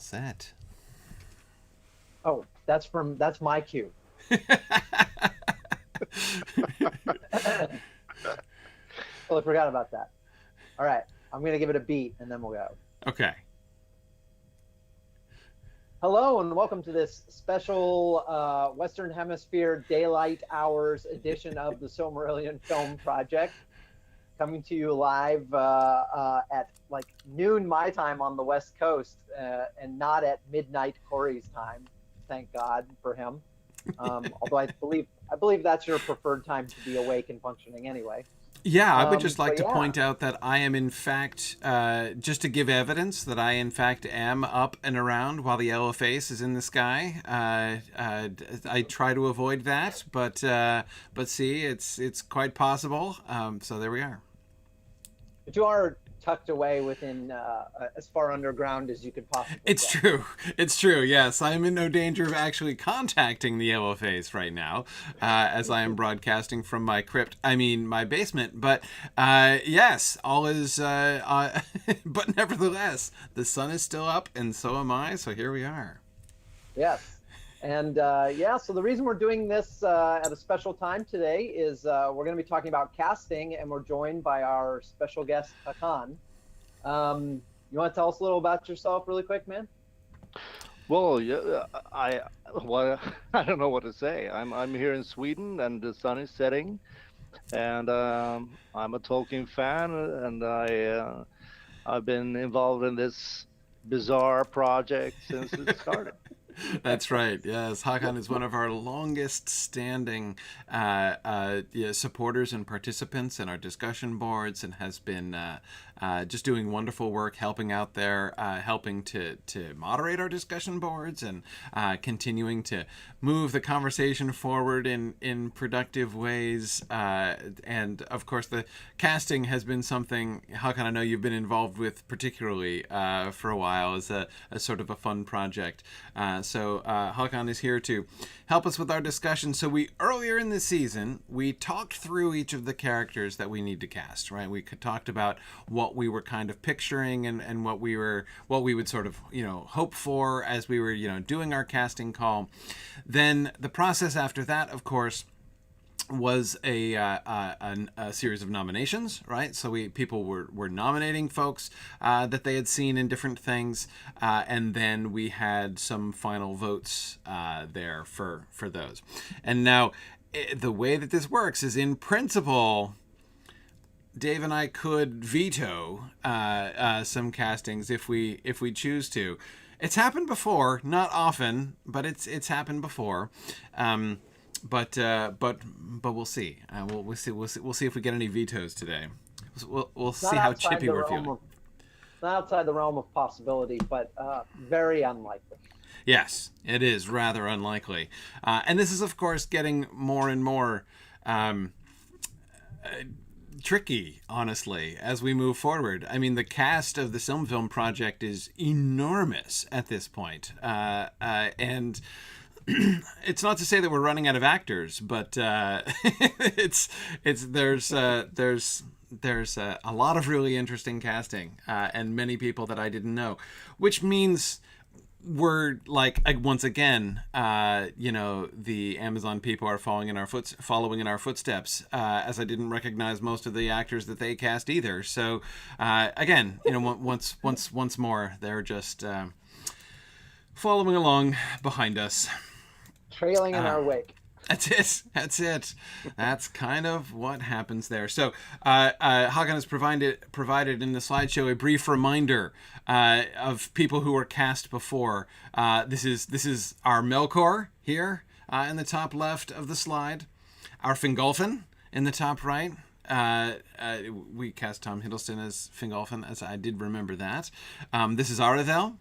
set. Oh, that's my cue. Well, I forgot about that. All right, I'm gonna give it a beat and then we'll go. Okay. Hello and welcome to this special Western Hemisphere Daylight Hours edition of the Silmarillion Film Project, coming to you live at like noon my time on the West Coast, and not at midnight Corey's time. Thank God for him. Although I believe that's your preferred time to be awake and functioning anyway. Yeah, I would just like But to yeah, point out that I am, in fact, just to give evidence that I, in fact, am up and around while the yellow face is in the sky. I try to avoid that, but see, it's quite possible. So there we are. but you are tucked away within as far underground as you could possibly It's get. true. It's true. Yes, I am in no danger of actually contacting the yellow face right now, as I am broadcasting from my crypt. I mean, my basement. But yes, all is. But nevertheless, the sun is still up, and so am I. So here we are. Yes. And yeah, so the reason we're doing this at a special time today is we're going to be talking about casting, and we're joined by our special guest, Hakan. You want to tell us a little about yourself really quick, man? Well, yeah, well, I don't know what to say. I'm here in Sweden, and the sun is setting, and I'm a Tolkien fan, and I've been involved in this bizarre project since it started. That's right. Yes, Hakan is one of our longest-standing yeah, supporters and participants in our discussion boards, and has been just doing wonderful work, helping out there, helping to moderate our discussion boards, and continuing to move the conversation forward in productive ways. And of course, the casting has been something, Hakan, I know you've been involved with particularly for a while as a sort of a fun project. So Hakan is here to help us with our discussion. So earlier in the season, we talked through each of the characters that we need to cast, right? We talked about what we were kind of picturing, and what we would sort of, hope for as we were, doing our casting call. Then the process after that, of course, was a series of nominations, right? So people were nominating folks that they had seen in different things, and then we had some final votes there for those. And now, the way that this works is, in principle, Dave and I could veto some castings if we choose to. It's happened before, not often, but it's happened before. But we'll see. We'll see if we get any vetoes today. We'll It's see not how outside chippy the we're realm feeling. of it's not outside the realm of possibility, but very unlikely. Yes, it is rather unlikely, and this is, of course, getting more and more tricky, honestly, as we move forward. I mean, the cast of the Film Project is enormous at this point, and it's not to say that we're running out of actors, but there's a lot of really interesting casting, and many people that I didn't know, which means we're like, once again, the Amazon people are following in our footsteps, as I didn't recognize most of the actors that they cast either. So again, once more, they're just following along behind us. Trailing in our wake. That's it. That's it. That's kind of what happens there. So, Hakan has provided in the slideshow a brief reminder of people who were cast before. This is our Melkor here in the top left of the slide. Our Fingolfin in the top right. We cast Tom Hiddleston as Fingolfin, as I did remember that. This is Aredhel.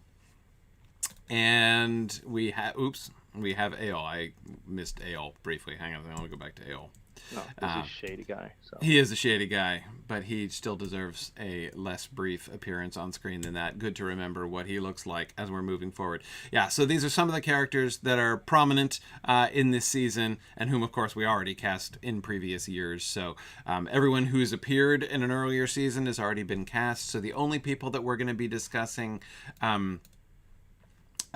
And we have Eol. I missed Eol briefly. Hang on, I want to go back to Eol. No, he's a shady guy. So. He is a shady guy, but he still deserves a less brief appearance on screen than that. Good to remember what he looks like as we're moving forward. Yeah, so these are some of the characters that are prominent in this season, and whom, of course, we already cast in previous years. So everyone who's appeared in an earlier season has already been cast. So the only people that we're going to be discussing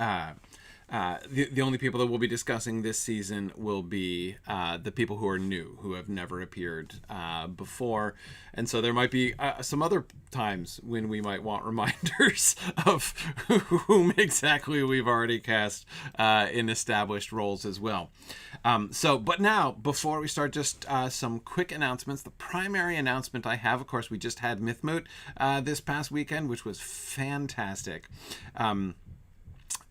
The only people that we'll be discussing this season will be the people who are new, who have never appeared before. And so there might be some other times when we might want reminders of whom exactly we've already cast in established roles as well. But now, before we start, just some quick announcements. The primary announcement I have, of course, we just had Moot this past weekend, which was fantastic.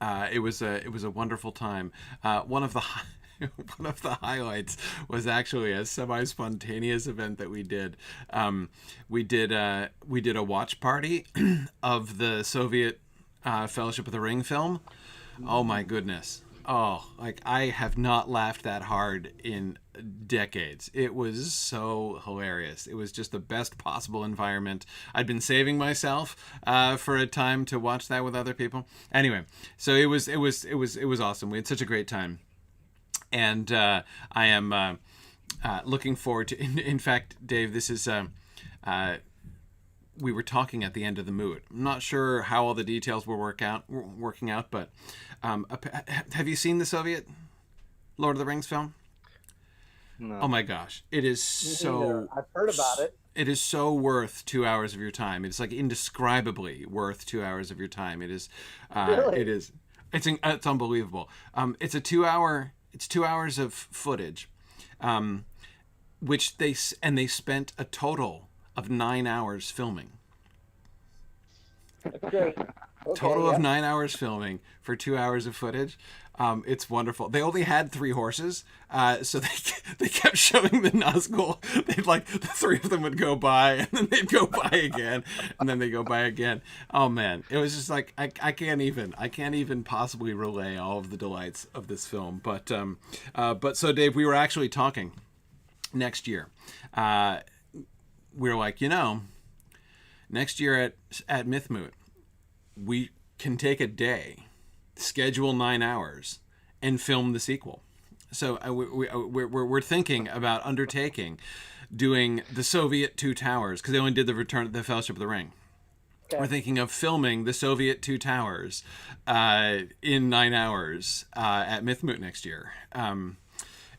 It was a wonderful time. One of the highlights was actually a semi-spontaneous event that we did. We did a watch party of the Soviet Fellowship of the Ring film. Oh my goodness! Oh, like I have not laughed that hard in decades. It was so hilarious. It was just the best possible environment. I'd been saving myself for a time to watch that with other people. Anyway, so it was awesome. We had such a great time, and I am looking forward to. In fact, Dave, this is. We were talking at the end of the Moot. I'm not sure how all the details were working out, but have you seen the Soviet Lord of the Rings film? No. Oh my gosh, it is so. I've heard about it. It is so worth 2 hours of your time. It's like indescribably worth 2 hours of your time. It is. Really? It is. It's unbelievable. It's 2 hours of footage, which they spent a total of 9 hours filming. That's great. Okay, Total of 9 hours filming for 2 hours of footage. It's wonderful. They only had 3 horses, so they kept showing the Nazgul. They'd like the 3 of them would go by, and then they'd go by again, and then they go by again. Oh man, it was just like I can't even possibly relay all of the delights of this film. But so Dave, we were actually talking next year. We were like, next year at Moot, we can take a day, schedule 9 hours, and film the sequel. So we're thinking about doing the Soviet Two Towers, because they only did the Fellowship of the Ring. Okay. We're thinking of filming the Soviet Two Towers in 9 hours at Moot next year.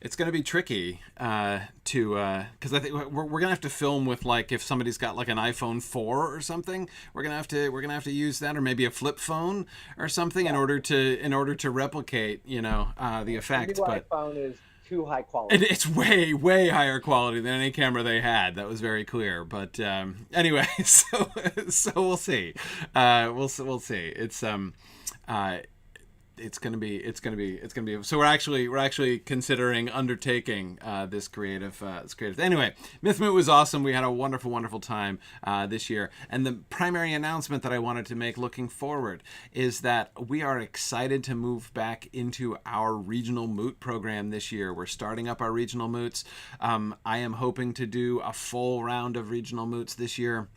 It's going to be tricky because I think we're going to have to film with, like, if somebody's got like an iPhone 4 or something, we're going to have to use that, or maybe a flip phone or something in order to replicate the effect. The new iPhone is too high quality. It's way higher quality than any camera they had. That was very clear. But anyway, so we'll see. We'll see. It's gonna be. So we're actually considering undertaking this creative. Anyway, Moot was awesome. We had a wonderful time this year. And the primary announcement that I wanted to make looking forward is that we are excited to move back into our regional Moot program this year. We're starting up our regional Moots. I am hoping to do a full round of regional Moots this year.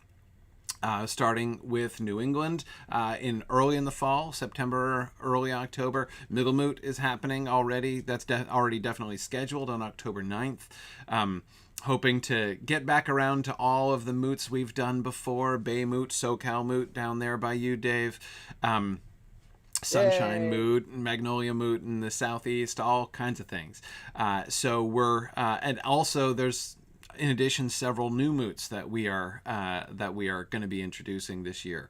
Starting with New England early in the fall, September, early October. Middle Moot is happening already. That's already definitely scheduled on October 9th. Hoping to get back around to all of the Moots we've done before. Bay Moot, SoCal Moot down there by you, Dave. Sunshine Moot, Magnolia Moot in the southeast, all kinds of things. So we're and also there's, in addition, several new Moots that we are going to be introducing this year.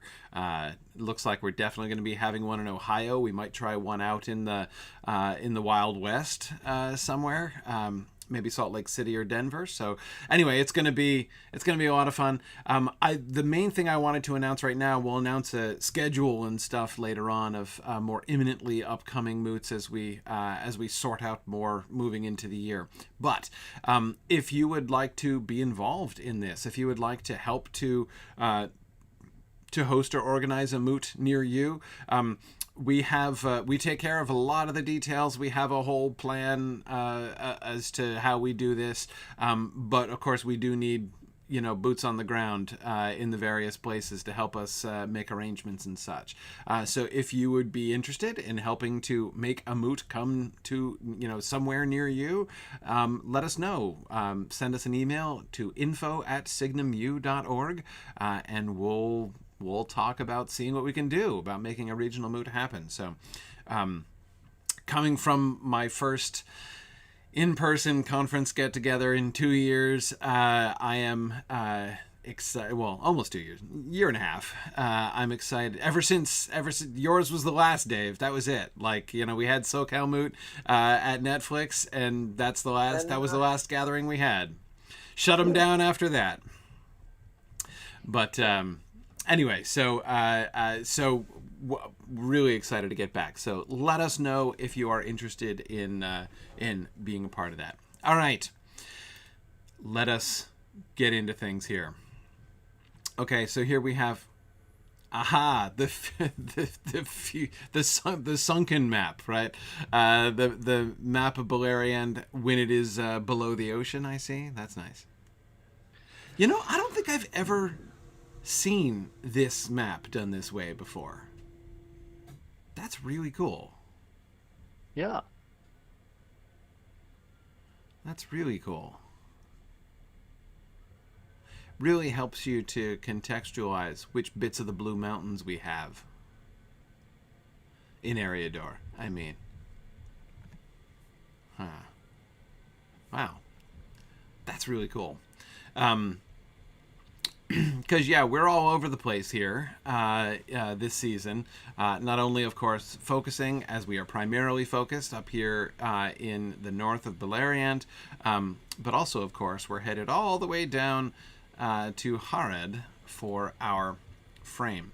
Looks like we're definitely going to be having one in Ohio. We might try one out in the Wild West somewhere. Maybe Salt Lake City or Denver. So anyway, it's going to be a lot of fun. The main thing I wanted to announce right now, we'll announce a schedule and stuff later on of more imminently upcoming Moots as we sort out more moving into the year. But if you would like to be involved in this, if you would like to help to host or organize a Moot near you, we take care of a lot of the details. We have a whole plan as to how we do this, but of course we do need boots on the ground in the various places to help us make arrangements and such. So if you would be interested in helping to make a Moot come to somewhere near you, let us know. Send us an email to info@signumu.org, and we'll talk about seeing what we can do about making a regional Moot happen. So Coming from my first in-person conference get-together in 2 years, I am excited. Well, almost 2 years, year and a half. I'm excited. Ever since yours was the last, Dave. That was it. Like, we had SoCal Moot at Netflix, and that's the last. That was the last gathering we had. Shut them down after that. But anyway, so really excited to get back. So let us know if you are interested in being a part of that. All right, let us get into things here. Okay, so here we have, the sunken map, right? The map of Beleriand when it is below the ocean. I see. That's nice. I don't think I've ever seen this map done this way before. That's really cool. Yeah. That's really cool. Really helps you to contextualize which bits of the Blue Mountains we have in Eriador, I mean. Wow. That's really cool. Because, we're all over the place here this season. Not only, of course, focusing, as we are primarily focused up here in the north of Beleriand, but also, of course, we're headed all the way down to Harad for our frame.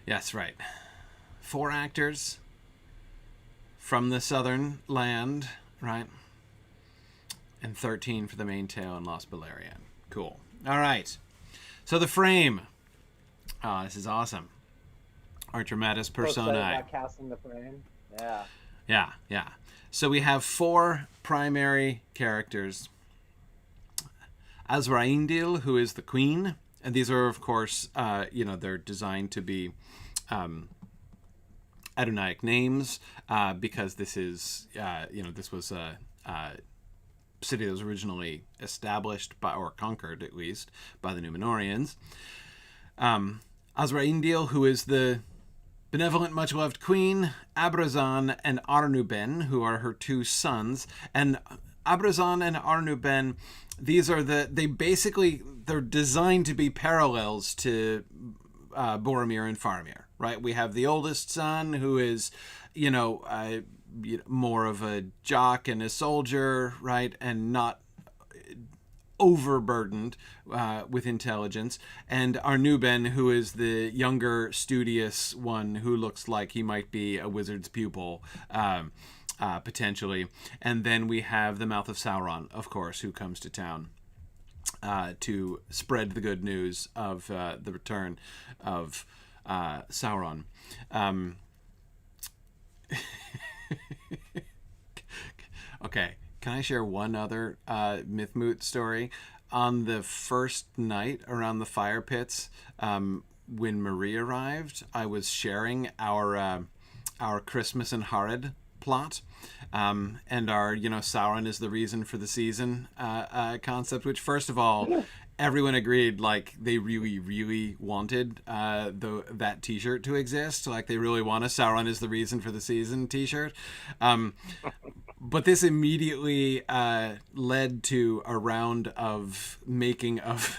Yes, right. 4 actors from the southern land, right? And 13 for the main tale in Lost Beleriand. Cool. All right. So the frame. Oh, this is awesome. Archematis Personae. Casting the frame. Yeah. So we have 4 primary characters. Azraindil, who is the queen. And these are, of course, they're designed to be Adonaic names because this is, this was a city that was originally established by, or conquered at least, by the Númenóreans. Azraindil, who is the benevolent, much-loved queen, Abrazan and Arnuben, who are her 2 sons. And Abrazan and Arnuben, these are they're designed to be parallels to Boromir and Faramir, right? We have the oldest son who is, more of a jock and a soldier, right? And not overburdened with intelligence. And Arnuben, who is the younger, studious one who looks like he might be a wizard's pupil, potentially. And then we have the Mouth of Sauron, of course, who comes to town to spread the good news of the return of Sauron. Okay, can I share one other Myth Moot story? On the first night around the fire pits, when Marie arrived, I was sharing our Christmas and Harad plot, and our Sauron is the reason for the season concept, which, first of all, everyone agreed, like, they really, really wanted that t-shirt to exist. Like, they really want a Sauron is the reason for the season t-shirt. But this immediately led to a round of making of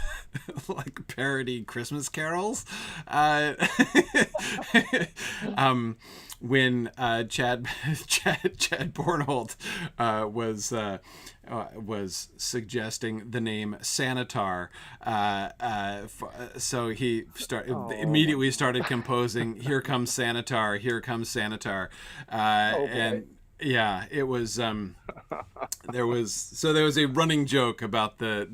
like parody Christmas carols. When Chad Bornholt was suggesting the name Sanitar, so he immediately started composing "Here Comes Sanitar, Here Comes Sanitar," and. Yeah, it was. There was a running joke about the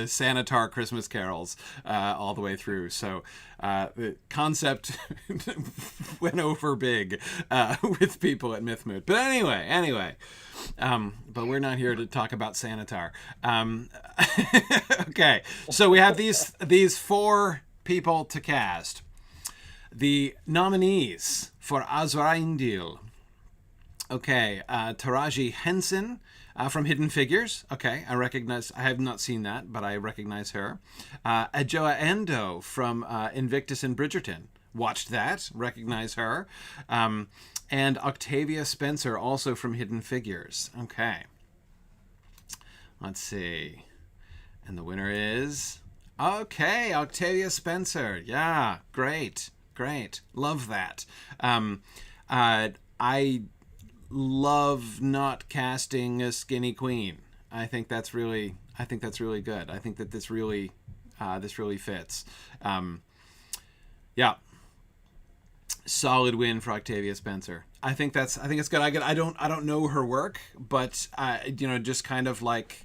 Sanitar Christmas carols all the way through. So the concept went over big with people at Mythmoot. But anyway, but we're not here to talk about Sanitar. Okay, so we have these 4 people to cast. The nominees for Azraindil. Okay, Taraji Henson from Hidden Figures. Okay, I have not seen that, but I recognize her. Adjoa Endo from Invictus and Bridgerton. watched that, recognize her. And Octavia Spencer, also from Hidden Figures. Okay. Let's see. And the winner is... Okay, Octavia Spencer. Yeah, great. Love that. I love not casting a skinny queen. I think that's really good. I think that this really fits. Yeah. Solid win for Octavia Spencer. I think it's good. I don't know her work, but just kind of like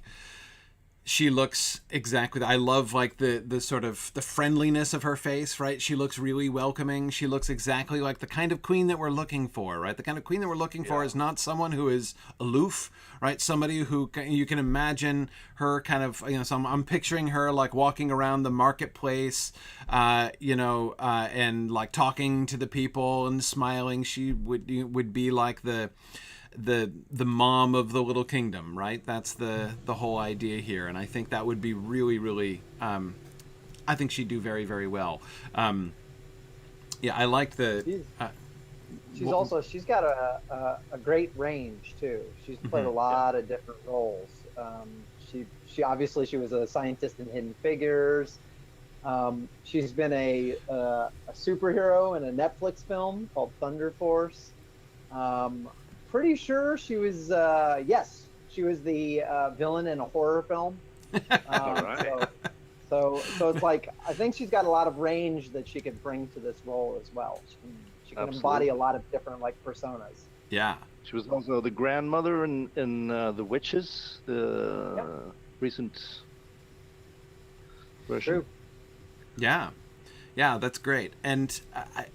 she looks exactly. I love like the sort of the friendliness of her face, right? She looks really welcoming. She looks exactly like the kind of queen that we're looking for, right? The kind of queen that we're looking for is not someone who is aloof, right? Somebody who you can imagine her kind of, so I'm picturing her like walking around the marketplace, and like talking to the people and smiling. She would be like the mom of the little kingdom, right? That's the whole idea here, and I think that would be really, really. I think she'd do very, very well. I like the. She's got a great range too. She's played a lot of different roles. She obviously she was a scientist in Hidden Figures. She's been a superhero in a Netflix film called Thunder Force. Pretty sure she was she was the villain in a horror film. All right. So it's like I think she's got a lot of range that she can bring to this role as well. She can embody a lot of different like personas. Yeah. She was also the grandmother in The Witches, the recent version. True. Yeah, that's great, and I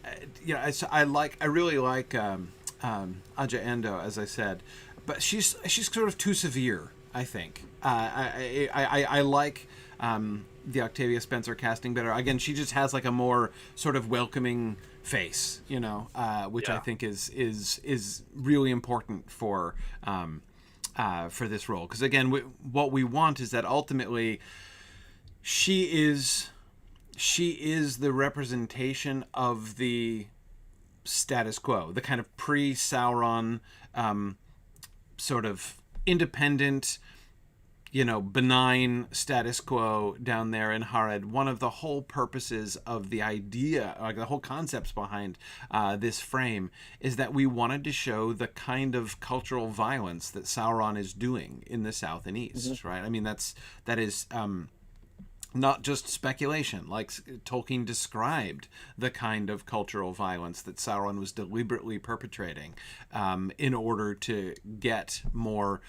really like Aja Endo, as I said, but she's sort of too severe, I think. I like the Octavia Spencer casting better. Again, she just has like a more sort of welcoming face, which I think is really important for this role, because again, what we want is that ultimately she is the representation of the status quo, the kind of pre-Sauron sort of independent, benign status quo down there in Harad. One of the whole purposes of the idea, like the whole concepts behind this frame, is that we wanted to show the kind of cultural violence that Sauron is doing in the South and East, right? I mean, that is not just speculation. Like Tolkien described the kind of cultural violence that Sauron was deliberately perpetrating in order to get more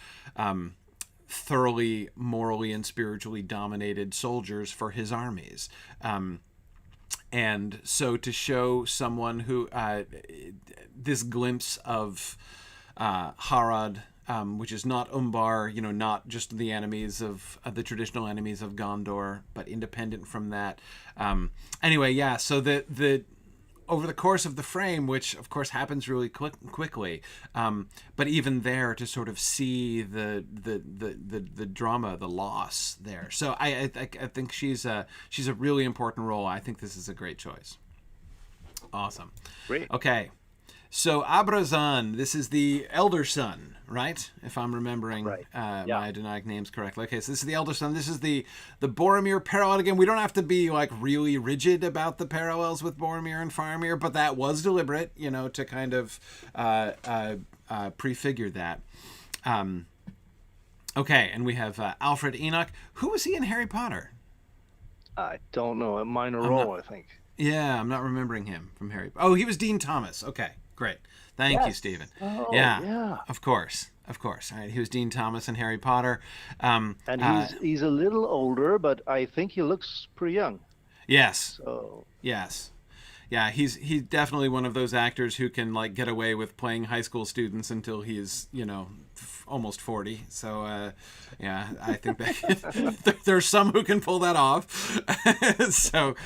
thoroughly morally and spiritually dominated soldiers for his armies. And so to show someone who this glimpse of Harad, which is not Umbar, not just the enemies of the traditional enemies of Gondor, but independent from that. So the over the course of the frame, which of course happens really quickly, but even there to sort of see the drama, the loss there. So I think she's a really important role. I think this is a great choice. Awesome. Great. Okay. So Abrazan, this is the elder son, right? If I'm remembering my Adonaic names correctly. Okay, so this is the elder son. This is the Boromir parallel. Again, we don't have to be like really rigid about the parallels with Boromir and Faramir, but that was deliberate, to kind of prefigure that. Okay, and we have Alfred Enoch. Who was he in Harry Potter? I don't know. A minor role, I think. Yeah, I'm not remembering him from Harry. Oh, he was Dean Thomas. Okay. Great. Thank you, Stephen. Oh, yeah. Of course. All right. He was Dean Thomas in Harry Potter. And he's a little older, but I think he looks pretty young. Yes. So. Yes. Yeah, he's definitely one of those actors who can like get away with playing high school students until he's, almost 40. So, I think that there's some who can pull that off. So,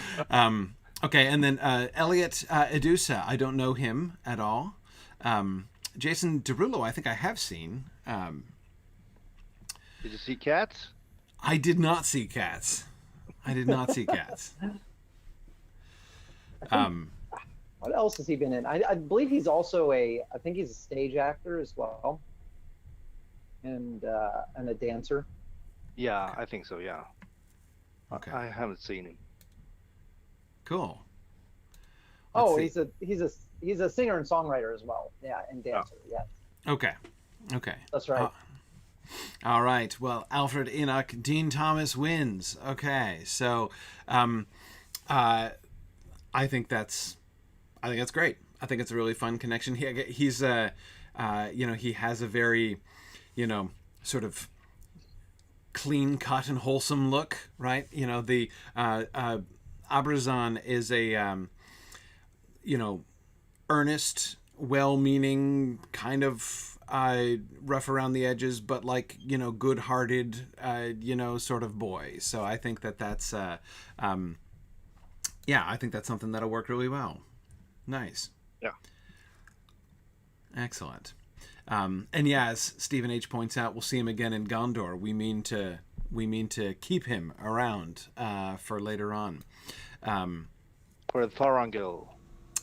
okay, and then Elliot Edusa, I don't know him at all. Jason Derulo, I think I have seen. Did you see Cats? I did not see Cats. What else has he been in? I believe he's also I think he's a stage actor as well, and a dancer. Yeah, I think so. Yeah, Okay. I haven't seen him. Cool. Let's Oh, see. he's a singer and songwriter as well. Yeah, and Oh, dancer. Yes, Okay. Okay. that's right. All right. Well, Alfred Enoch, Dean Thomas wins. Okay. So, um, I think that's great. I think it's a really fun connection. He's he has a very, sort of clean cut and wholesome look, right? The Abrazan is a earnest, well-meaning, kind of rough around the edges, but like good-hearted, sort of boy. So I think that's I think that's something that'll work really well. Nice. yeah. Excellent. And yeah, as Stephen H. points out, we'll see him again in Gondor. We mean to keep him around for later on. For the Thorongil.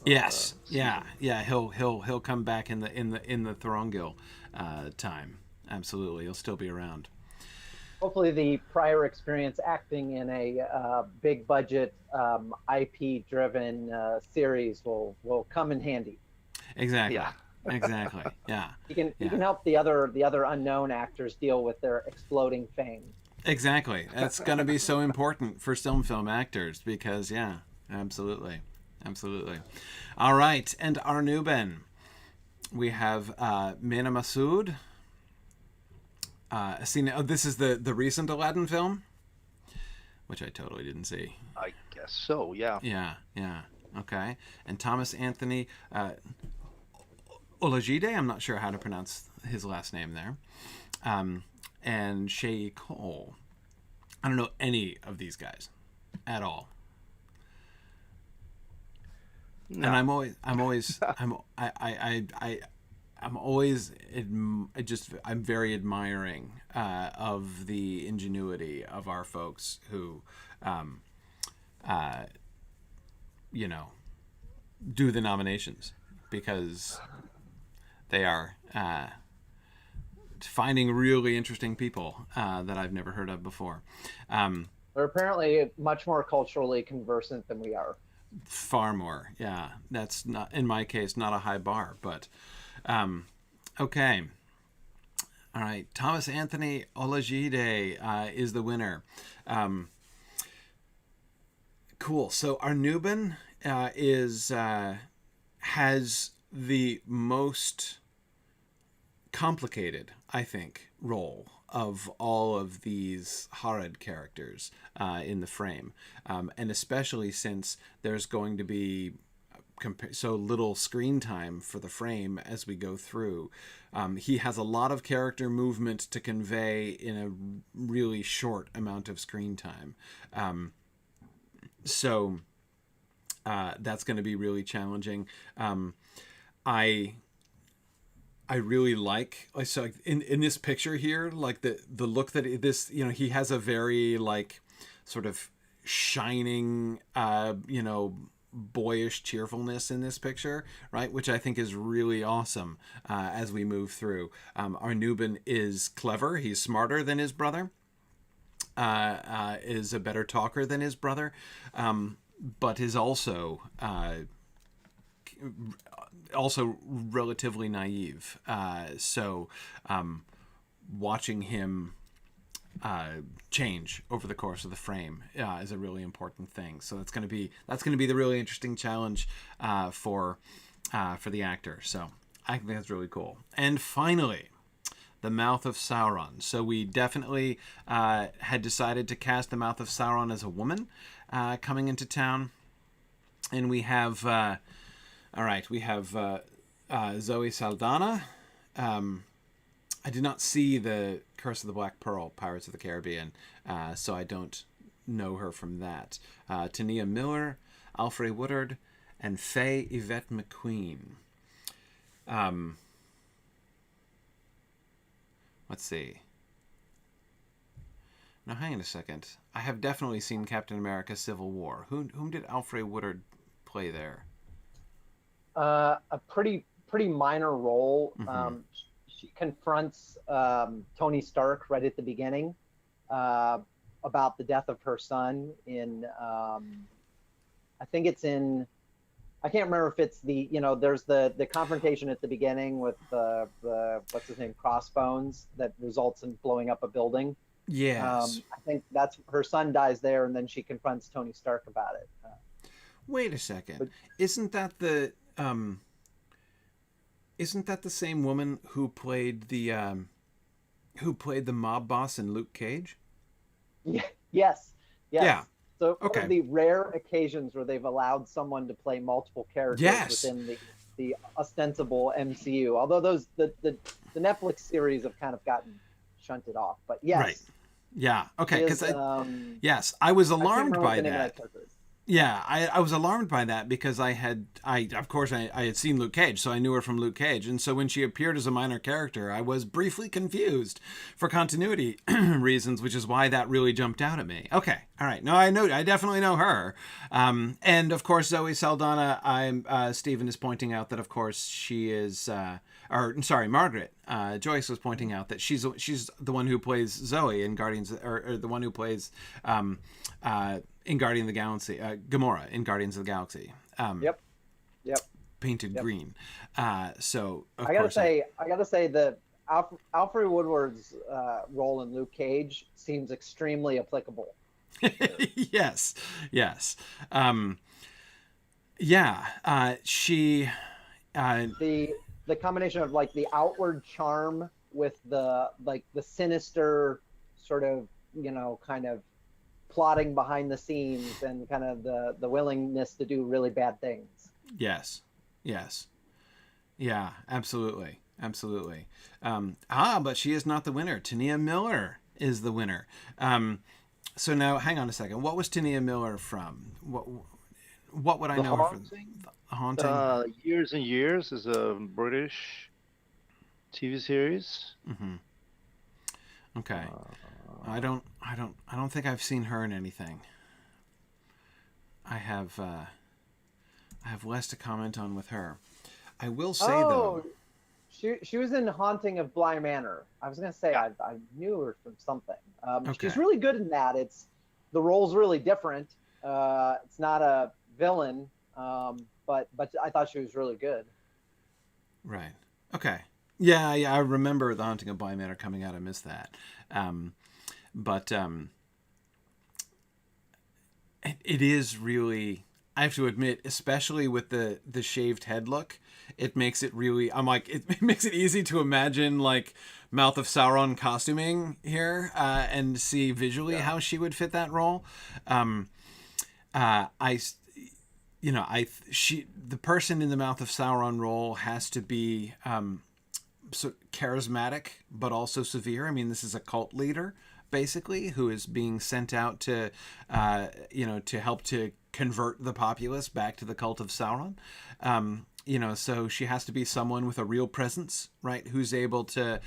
Yes. Yeah. He'll come back in the Thorongil time. Absolutely, he'll still be around. Hopefully, the prior experience acting in a big budget IP driven series will come in handy. Exactly. Yeah. Exactly. Yeah. He can help the other unknown actors deal with their exploding fame. Exactly. That's going to be so important for film actors because absolutely. All right, and Arnuben. We have Mina Masood. This is the recent Aladdin film, which I totally didn't see. I guess so. Yeah. Yeah. Okay. And Thomas Anthony Olajide. I'm not sure how to pronounce his last name there. And Shay Cole. I don't know any of these guys at all. No. And I'm very admiring of the ingenuity of our folks who, do the nominations because they are finding really interesting people that I've never heard of before. They're apparently much more culturally conversant than we are. Far more, yeah. That's not, in my case, not a high bar, but okay. All right, Thomas Anthony Olajide is the winner. Cool. So Arnuben has the most complicated, I think, role of all of these Harad characters in the frame, and especially since there's going to be so little screen time for the frame as we go through. He has a lot of character movement to convey in a really short amount of screen time. So that's going to be really challenging. I really like so in this picture here, like the look that this, he has a very like sort of shining boyish cheerfulness in this picture, right, which I think is really awesome as we move through. Arnuben is clever, he's smarter than his brother, is a better talker than his brother, but is also relatively naive. So watching him change over the course of the frame is a really important thing. So that's going to be the really interesting challenge for the actor. So I think that's really cool. And finally, the Mouth of Sauron. So we definitely had decided to cast the Mouth of Sauron as a woman coming into town, and we have. All right, we have Zoe Saldana. I did not see the Curse of the Black Pearl, Pirates of the Caribbean, so I don't know her from that. Tania Miller, Alfred Woodard, and Faye Yvette McQueen. Let's see. Now, hang on a second. I have definitely seen Captain America: Civil War. Whom did Alfred Woodard play there? a pretty minor role. Mm-hmm. She confronts Tony Stark right at the beginning about the death of her son in I think it's in I can't remember if it's there's the confrontation at the beginning with the what's his name, Crossbones, that results in blowing up a building. Yes. I think that's her son dies there, and then she confronts Tony Stark about it. Wait a second. But Isn't that the same woman who played the mob boss in Luke Cage? yeah, yes, yes. Yeah. So Okay. one of the rare occasions where they've allowed someone to play multiple characters Yes. within the ostensible MCU, although the Netflix series have kind of gotten shunted off. But yes, Right. Yeah. Okay. she is, Because yes, I was I can't alarmed remember what by the name of that. character is. Yeah, I was alarmed by that because I had seen Luke Cage, so I knew her from Luke Cage, and so when she appeared as a minor character, I was briefly confused for continuity reasons, which is why that really jumped out at me. Okay, all right, no, I definitely know her, and of course Zoe Saldana. Stephen is pointing out that of course she is, Margaret. Joyce was pointing out that she's the one who plays Zoe in Guardians, or the one who plays. In Guardian of the Galaxy, Gamora in Guardians of the Galaxy. Yep. Painted green. So of I gotta course, say that Alfred Woodward's role in Luke Cage seems extremely applicable. yes. She. The combination of like the outward charm with the sinister sort of kind of plotting behind the scenes and kind of the willingness to do really bad things. Yes. Yeah, absolutely. But she is not the winner. Tania Miller is the winner. So now, hang on a second. What was Tania Miller from? What would I know her from? The Haunting. Years and Years is a British TV series. Mm-hmm. Okay. I don't think I've seen her in anything. I have less to comment on with her. I will say though. She was in Haunting of Bly Manor. I was gonna say I knew her from something. Okay. She's really good in that. The role's really different. It's not a villain, but I thought she was really good. Right. Okay. Yeah. I remember The Haunting of Bly Manor coming out. I missed that. But it is really, I have to admit, especially with the shaved head look, it makes it really, it makes it easy to imagine like Mouth of Sauron costuming here and see visually how she would fit that role. The person in the Mouth of Sauron role has to be so charismatic, but also severe. I mean, this is a cult leader, basically, who is being sent out to, to help to convert the populace back to the cult of Sauron. So she has to be someone with a real presence, right? Who's able to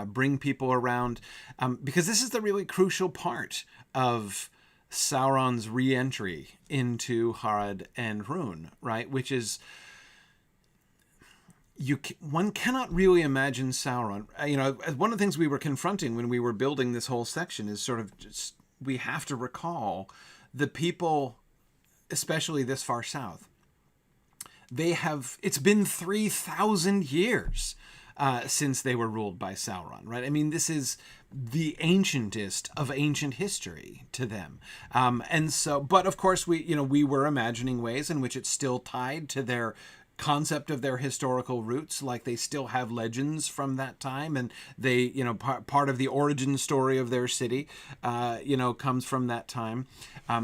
bring people around, because this is the really crucial part of Sauron's re-entry into Harad and Rhûn, right? Which is, one cannot really imagine Sauron. One of the things we were confronting when we were building this whole section is sort of just, we have to recall the people, especially this far south. It's been 3,000 years since they were ruled by Sauron, right? I mean, this is the ancientest of ancient history to them. And so, but of course we were imagining ways in which it's still tied to their concept of their historical roots, like they still have legends from that time, and they part of the origin story of their city comes from that time,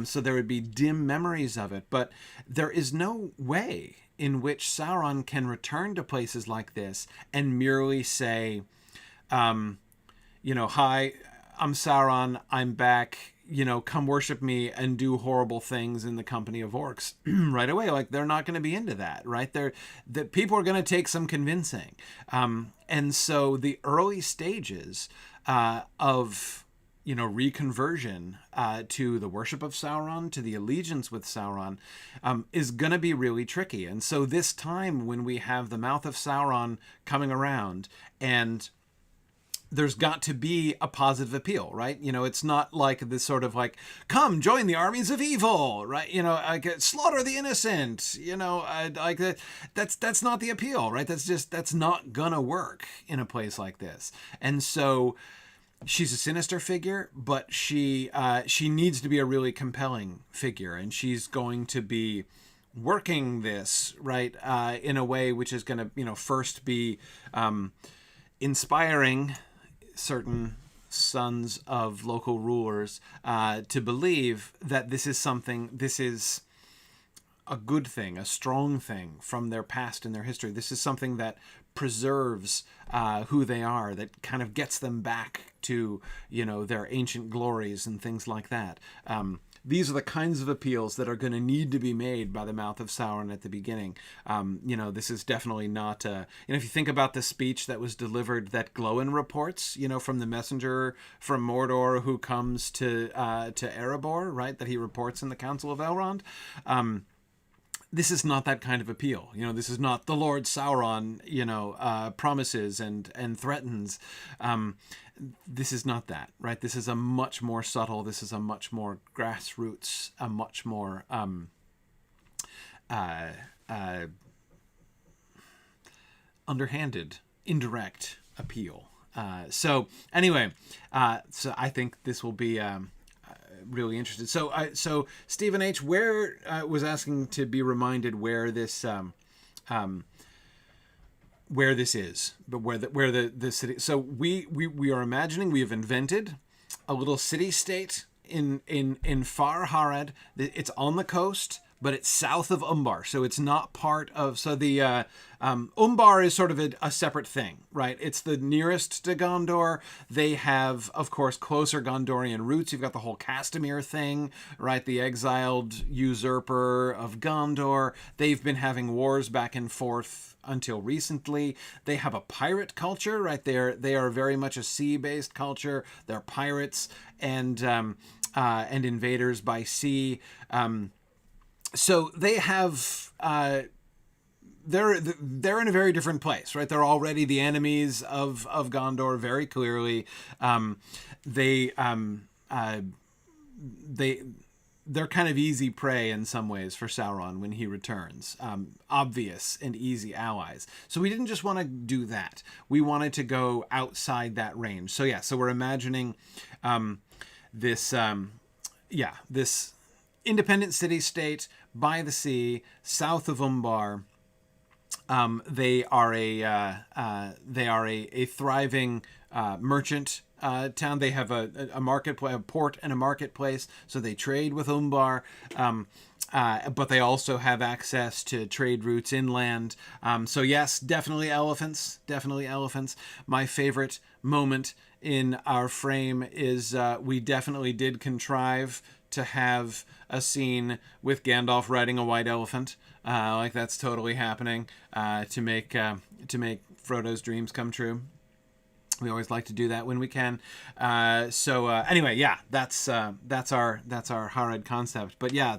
so there would be dim memories of it, but there is no way in which Sauron can return to places like this and merely say, hi, I'm Sauron, I'm back, come worship me and do horrible things in the company of orcs right away. Like, they're not going to be into that, right? That people are going to take some convincing. And so the early stages of reconversion to the worship of Sauron, to the allegiance with Sauron, is going to be really tricky. And so this time when we have the mouth of Sauron coming around, and there's got to be a positive appeal, right? It's not like this sort of like, come join the armies of evil, right? Like slaughter the innocent, like that. That's not the appeal, right? That's not gonna work in a place like this. And so she's a sinister figure, but she needs to be a really compelling figure, and she's going to be working this right in a way which is going to first be inspiring certain sons of local rulers to believe that this is a good thing, a strong thing from their past and their history. This is something that preserves who they are, that kind of gets them back to their ancient glories and things like that. These are the kinds of appeals that are going to need to be made by the mouth of Sauron at the beginning. This is definitely not... if you think about the speech that was delivered, that Glowin reports, from the messenger from Mordor who comes to Erebor, right, that he reports in the Council of Elrond. This is not that kind of appeal. This is not the Lord Sauron, promises and threatens. This is not that, right? This is a much more subtle, this is a much more grassroots, a much more underhanded, indirect appeal. So anyway, so I think this will be really interested. So Stephen H. where was asking to be reminded where this is, but where the city. So we are imagining we have invented a little city state in far Harad. It's on the coast, but it's south of Umbar, so it's not part of. So the Umbar is sort of a separate thing, right? It's the nearest to Gondor. They have, of course, closer Gondorian roots. You've got the whole Castamere thing, right? The exiled usurper of Gondor. They've been having wars back and forth until recently. They have a pirate culture, right? They are very much a sea-based culture. They're pirates and invaders by sea. So they have they're in a very different place, right? They're already the enemies of Gondor very clearly. They're kind of easy prey in some ways for Sauron when he returns. Obvious and easy allies. So we didn't just want to do that. We wanted to go outside that range. So yeah, so we're imagining this independent city-state by the sea, south of Umbar. They are a thriving merchant town. They have a marketplace, a port and a marketplace, so they trade with Umbar. But they also have access to trade routes inland. So yes, definitely elephants. Definitely elephants. My favorite moment in our frame is we definitely did contrive to have a scene with Gandalf riding a white elephant. Like that's totally happening to make Frodo's dreams come true. We always like to do that when we can. Anyway, yeah, that's our Harad concept. But yeah,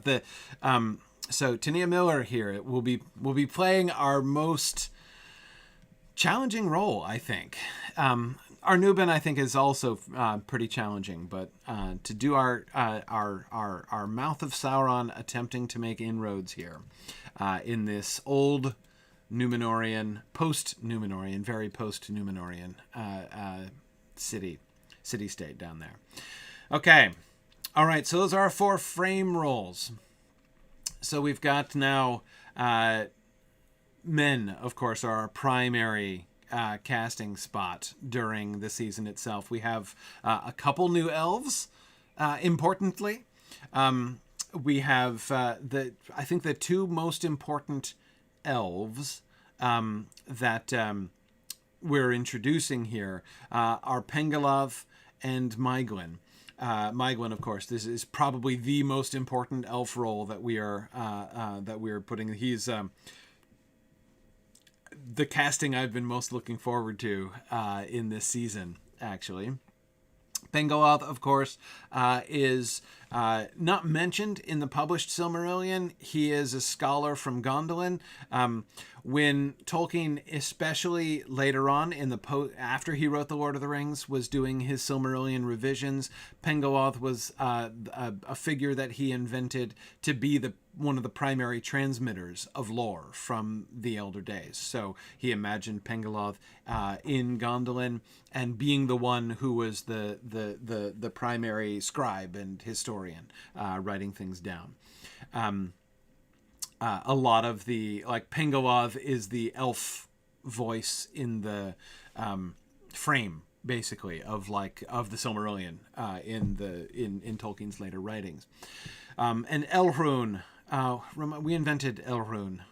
so Tania Miller here will be playing our most challenging role, I think. Arnuban, I think, is also pretty challenging, but to do our Mouth of Sauron attempting to make inroads here in this old Númenorian, post-Númenorian, very post-Númenorian city-state down there. Okay. All right, so those are our 4 frame rolls. So we've got now men, of course, are our primary casting spot during the season itself. We have a couple new elves, importantly. We have I think the 2 most important elves that we're introducing here are Pengalov and Maeglin. Maeglin, of course, this is probably the most important elf role that we are putting. He's the casting I've been most looking forward to in this season, actually. Pengalod, of course, is not mentioned in the published Silmarillion. He is a scholar from Gondolin. When Tolkien, especially later on in the after he wrote The Lord of the Rings, was doing his Silmarillion revisions, Pengalod was a figure that he invented to be one of the primary transmitters of lore from the Elder Days. So he imagined Pengalod in Gondolin and being the one who was the primary scribe and historian, writing things down. A lot of Pengalod is the elf voice in the frame, basically, of the Silmarillion in Tolkien's later writings. And Elrune, we invented Elrune.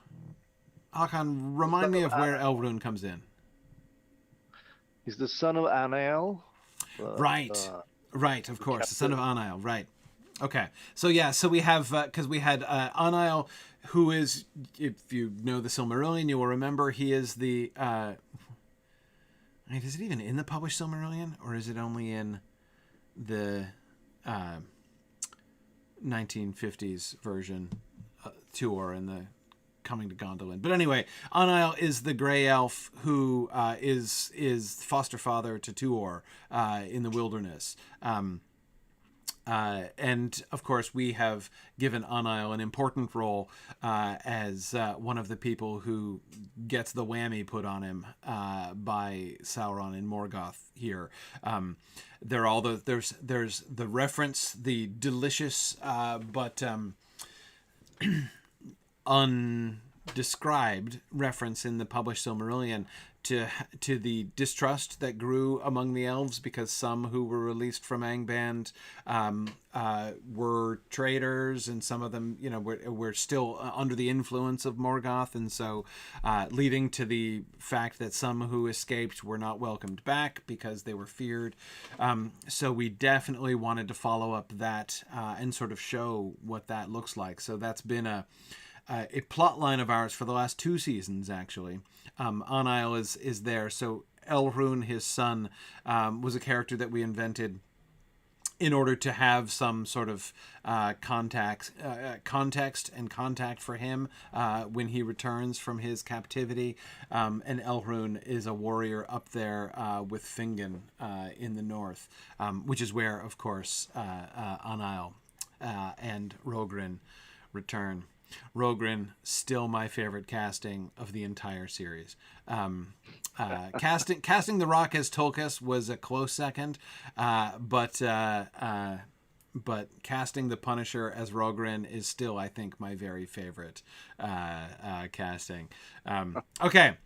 Hakan, remind me of where Elrune comes in. He's the son of Anael. Right, of course, the son of Anael, right. Okay, so we have, because we had Anael, who is, if you know the Silmarillion, you will remember he is the, is it even in the published Silmarillion, or is it only in the 1950s version, Tuor and the Coming to Gondolin? But anyway, Anael is the gray elf who is foster father to Tuor in the wilderness. And of course, we have given Anael an important role as one of the people who gets the whammy put on him by Sauron in Morgoth here. There's the reference, the delicious but undescribed reference in the published Silmarillion to the distrust that grew among the elves because some who were released from Angband were traitors, and some of them, were still under the influence of Morgoth, and so leading to the fact that some who escaped were not welcomed back because they were feared. So we definitely wanted to follow up that and sort of show what that looks like. So that's been a plot line of ours for the last 2 seasons, actually. Anael is there. So Elrune, his son, was a character that we invented in order to have some sort of context and contact for him when he returns from his captivity. And Elrune is a warrior up there with Fingon in the north, which is where, of course, Anael and Rogrin return. Rogrin, still my favorite casting of the entire series. Casting The Rock as Tolkien was a close second, but casting the Punisher as Rogrin is still, I think, my very favorite casting. Okay.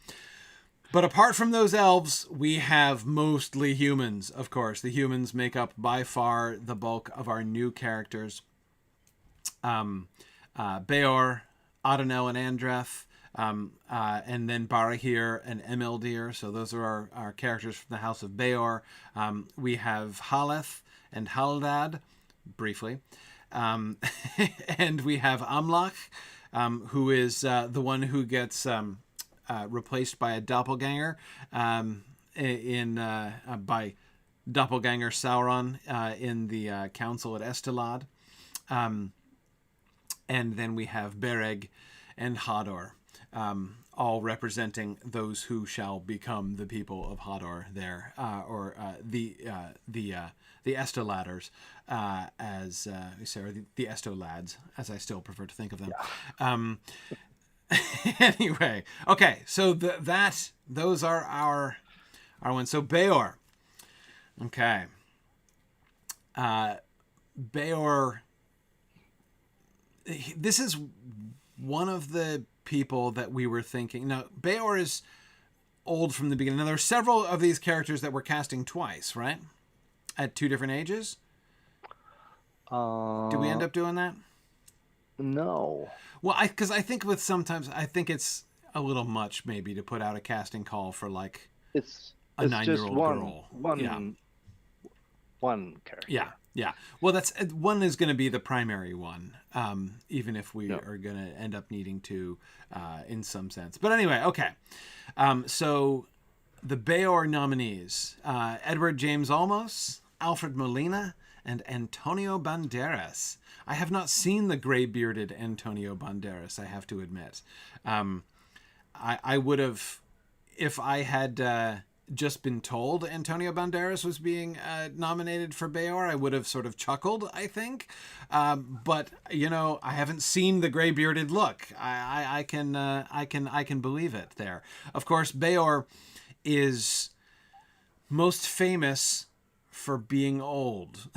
But apart from those elves, we have mostly humans, of course. The humans make up by far the bulk of our new characters. Bëor, Adonel and Andreth, and then Barahir and Emeldir. So those are our characters from the House of Bëor. We have Haleth and Halad, briefly. And we have Amlach, who is the one who gets replaced by a doppelganger by doppelganger Sauron in the Council at Estelad. And then we have Bereg and Hador, all representing those who shall become the people of Hador there, or the Estoladers, as the Estolads, as I still prefer to think of them. Yeah. Anyway, okay, so those are our ones. So Bëor, okay, Bëor. This is one of the people that we were thinking. Now, Bëor is old from the beginning. Now, there are several of these characters that we're casting twice, right? At 2 different ages? Did we end up doing that? No. Well, because I think sometimes it's a little much maybe to put out a casting call for it's a 9-year-old girl. One character. Yeah. Well, one is going to be the primary one, even if we are going to end up needing to, in some sense. But anyway, okay. So the Bëor nominees: Edward James Olmos, Alfred Molina and Antonio Banderas. I have not seen the gray-bearded Antonio Banderas, I have to admit. I would have, if I had just been told Antonio Banderas was being nominated for Bëor, I would have sort of chuckled, I think. But I haven't seen the gray-bearded look. I can believe it there. Of course, Bëor is most famous for being old,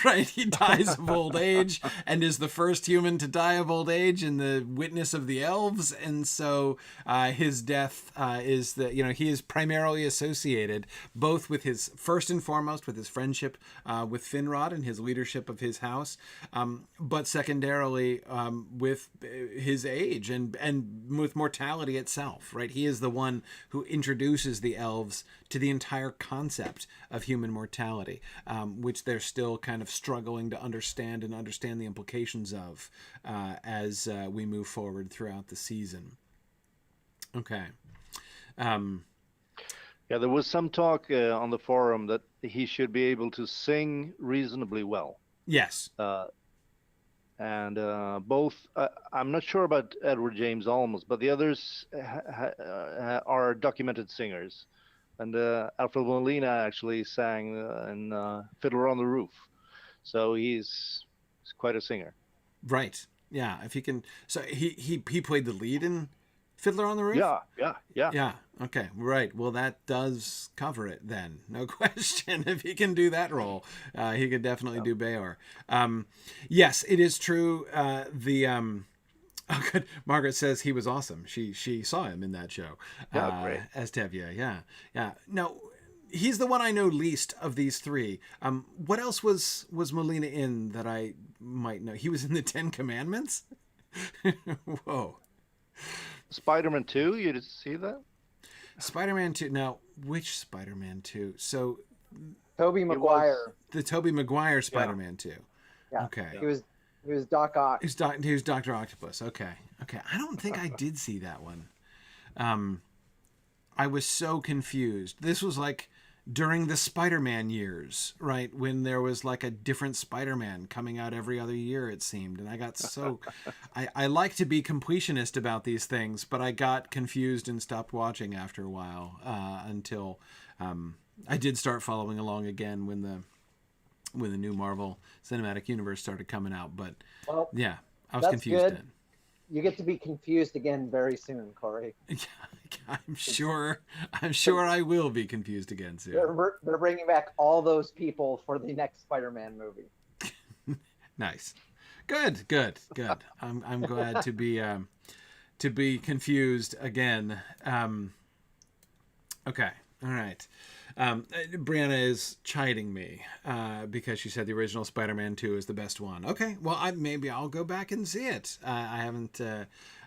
right? He dies of old age and is the first human to die of old age in the witness of the elves. And so his death is that, he is primarily associated both with his, first and foremost, with his friendship with Finrod and his leadership of his house, but secondarily with his age and with mortality itself, right? He is the one who introduces the elves to the entire concept of human mortality, which they're still kind of struggling to understand and understand the implications of as we move forward throughout the season. Okay. Yeah, there was some talk on the forum that he should be able to sing reasonably well. Yes. And both, I'm not sure about Edward James Olmos, but the others are documented singers. And Alfred Molina actually sang in Fiddler on the Roof. So he's quite a singer. Right. Yeah. If he can. So he played the lead in Fiddler on the Roof? Yeah. Yeah. Okay. Right. Well, that does cover it then. No question. If he can do that role, he could definitely do Bëor. Yes, it is true. Oh, good. Margaret says he was awesome. She saw him in that show. Great. As Tevye. Yeah. No, he's the one I know least of these three. What else was Molina in that I might know? He was in the Ten Commandments? Whoa. Spider-Man 2, you did see that? Spider-Man 2. Now, which Spider-Man 2? So, Tobey Maguire. The Tobey Maguire Spider-Man 2. Yeah. Okay. He was Doc Ock. He was Dr. Octopus. Okay. I don't think I did see that one. I was so confused. This was like during the Spider-Man years, right? When there was like a different Spider-Man coming out every other year, it seemed. And I got so... I like to be completionist about these things, but I got confused and stopped watching after a while until I did start following along again when the new Marvel Cinematic Universe started coming out. But yeah, I was confused then. You get to be confused again very soon, Corey. I'm sure I will be confused again soon. They're bringing back all those people for the next Spider-Man movie. Nice. Good. I'm glad to be confused again. Okay. All right. Brianna is chiding me because she said the original Spider-Man 2 is the best one. Okay, well, maybe I'll go back and see it. I haven't,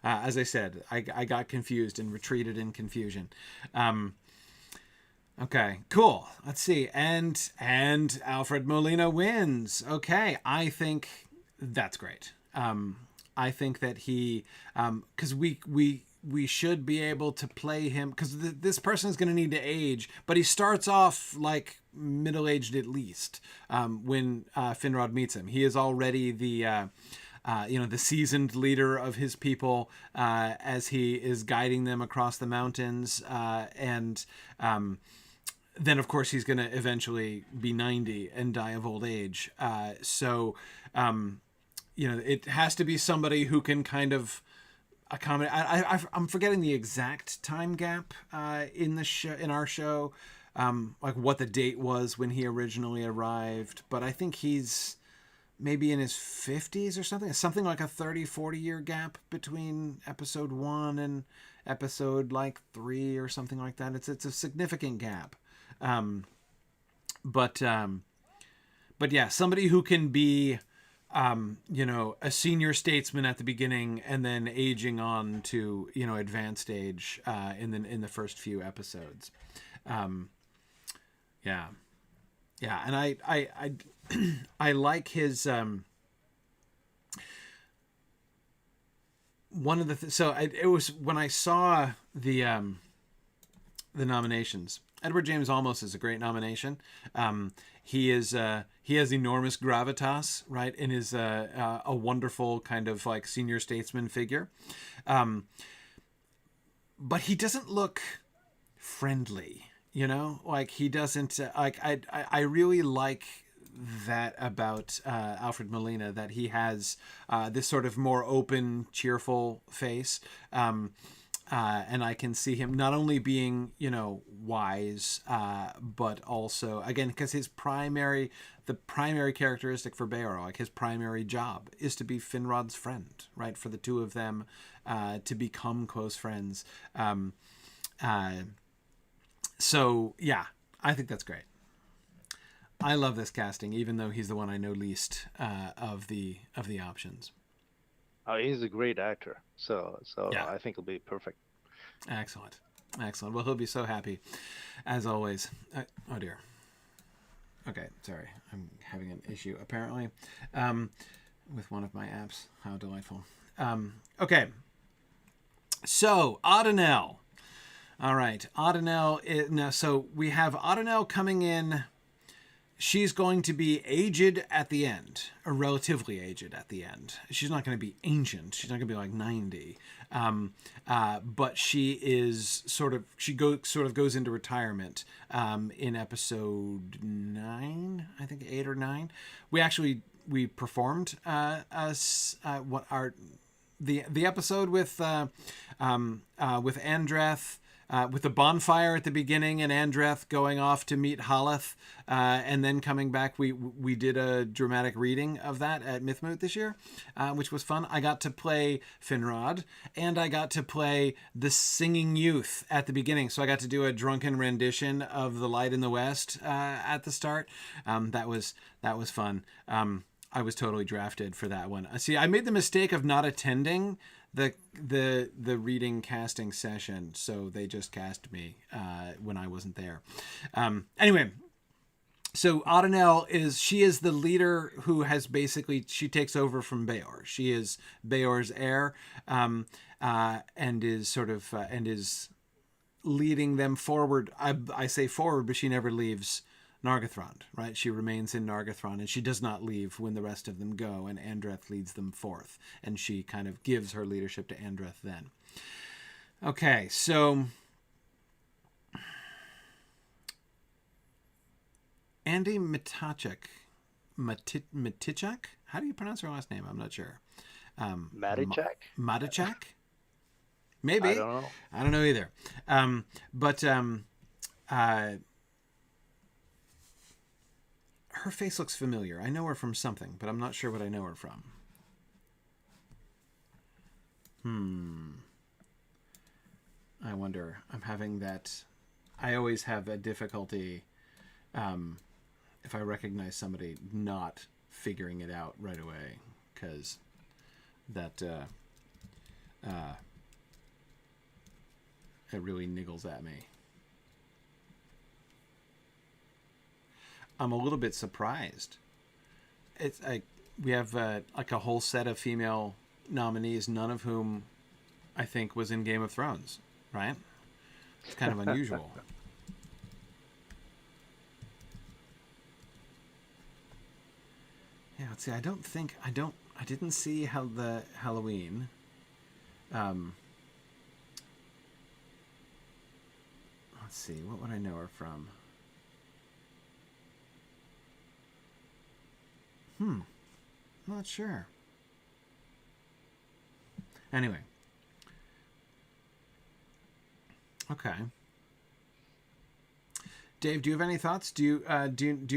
as I said, I got confused and retreated in confusion. Okay, cool. Let's see. And Alfred Molina wins. Okay, I think that's great. I think that he, because we should be able to play him, because this person is going to need to age, but he starts off like middle-aged at least when Finrod meets him. He is already the seasoned leader of his people as he is guiding them across the mountains, and then of course he's going to eventually be 90 and die of old age. So it has to be somebody who can kind of accommodate. I'm forgetting the exact time gap in the show, in our show, like what the date was when he originally arrived, but I think he's maybe in his 50s or something like a 30-40 year gap between episode 1 and episode like 3 or something like that. It's a significant gap. But yeah, somebody who can be a senior statesman at the beginning and then aging on to, advanced age in the first few episodes. Yeah. And I like his one of the it was when I saw the nominations, Edward James Olmos is a great nomination. He has enormous gravitas, right, and is a wonderful kind of like senior statesman figure. But he doesn't look friendly, like he doesn't like. I really like that about Alfred Molina, that he has this sort of more open, cheerful face. And I can see him not only being, wise, but also, again, because the primary characteristic for Bëor, like his primary job, is to be Finrod's friend, right? For the two of them to become close friends. So yeah, I think that's great. I love this casting, even though he's the one I know least of the options. Oh, he's a great actor, so Yeah. I think it'll be perfect. Excellent. Well, he'll be so happy, as always. Oh dear. Okay, sorry, I'm having an issue apparently with one of my apps. How delightful. Okay, so Adenel. All right, Adenel. Now, so we have Adenel coming in. She's going to be aged at the end, or relatively aged at the end. She's not going to be ancient. She's not going to be like 90. But she is sort of goes into retirement in episode 9, I think 8 or 9. We performed the episode with Andreth. With the bonfire at the beginning and Andreth going off to meet Haleth and then coming back, we did a dramatic reading of that at Moot this year, which was fun. I got to play Finrod and I got to play the singing youth at the beginning. So I got to do a drunken rendition of The Light in the West at the start. That was fun. I was totally drafted for that one. See, I made the mistake of not attending the reading casting session, so they just cast me when I wasn't there. Anyway, so Adenel is the leader who has she takes over from Bëor. She is Beor's heir, and is leading them forward. I say forward, but she never leaves Nargothrond, right? She remains in Nargothrond, and she does not leave when the rest of them go, and Andreth leads them forth, and she kind of gives her leadership to Andreth then. Okay, so Andy Matichak, how do you pronounce her last name? I'm not sure. Matichak? Maybe. I don't know. I don't know either. Her face looks familiar. I know her from something, but I'm not sure what I know her from. I wonder. I'm having that. I always have a difficulty if I recognize somebody not figuring it out right away, because that it really niggles at me. I'm a little bit surprised. It's like we have like a whole set of female nominees, none of whom I think was in Game of Thrones, right? It's kind of unusual. Yeah, let's see. I didn't see how the Halloween. Let's see. What would I know her from? Not sure. Anyway. Okay. Dave, do you have any thoughts? Do you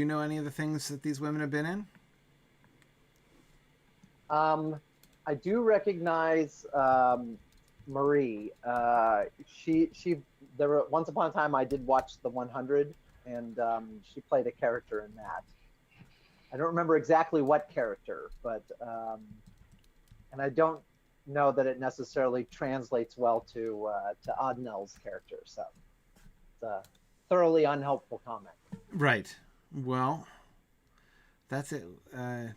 know any of the things that these women have been in? I do recognize Marie. There were once upon a time I did watch the 100, and she played a character in that. I don't remember exactly what character, but and I don't know that it necessarily translates well to Adenel's character. So it's a thoroughly unhelpful comment. Right. Well, that's it. At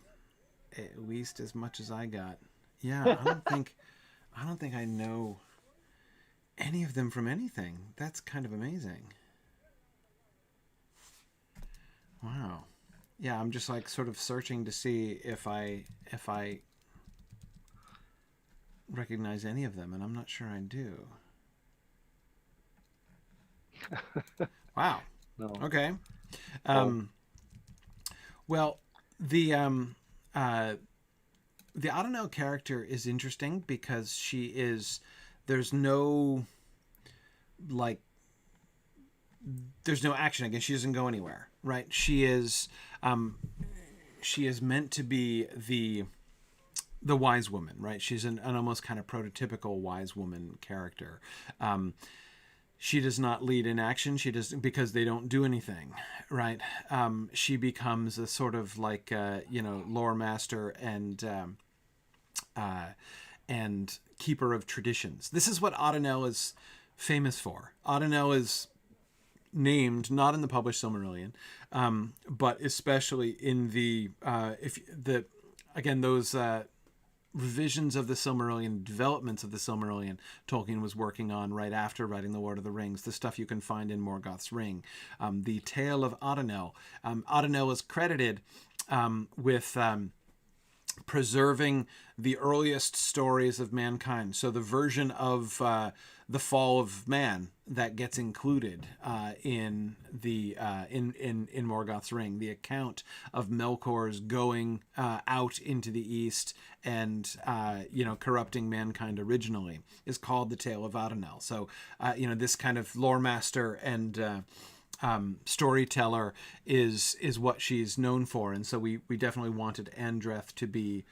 least as much as I got. Yeah, I don't think I know any of them from anything. That's kind of amazing. Wow. Yeah, I'm just like sort of searching to see if I recognize any of them, and I'm not sure I do. Wow. No. Okay. Oh, Um, well, the uh, the Adonel character is interesting because she is there's no like there's no action. Again, she doesn't go anywhere, right? She is meant to be the wise woman, right? She's an almost kind of prototypical wise woman character. She does not lead in action. She does because they don't do anything, right? She becomes a sort of like lore master and keeper of traditions. This is what Adonel is famous for. Adonel is named not in the published Silmarillion, but especially in the if the again those revisions of the Silmarillion, developments of the Silmarillion, Tolkien was working on right after writing The Lord of the Rings, the stuff you can find in Morgoth's Ring. The Tale of Adonel. Adonel is credited with preserving the earliest stories of mankind. So the version of the fall of man that gets included in the in Morgoth's Ring, the account of Melkor's going out into the east and corrupting mankind originally, is called the Tale of Adonel. So this kind of lore master and storyteller is what she's known for, and so we definitely wanted Andreth to be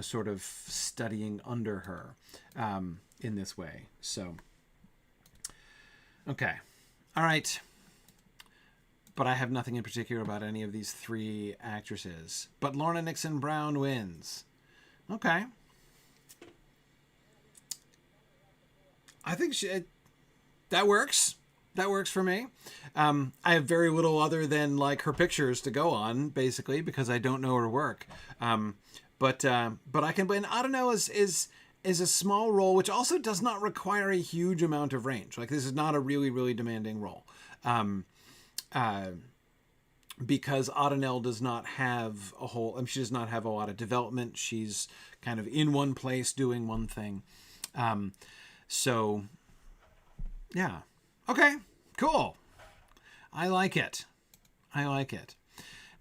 sort of studying under her in this way. So okay, all right, but I have nothing in particular about any of these three actresses. But Lorna Nixon Brown wins. Okay, I think that works. That works for me. I have very little other than like her pictures to go on, basically, because I don't know her work. But I can. And Adonel is a small role, which also does not require a huge amount of range. Like this is not a really really demanding role, because Adonel does not have a whole. She does not have a lot of development. She's kind of in one place doing one thing. So yeah. Okay, cool. I like it. I like it.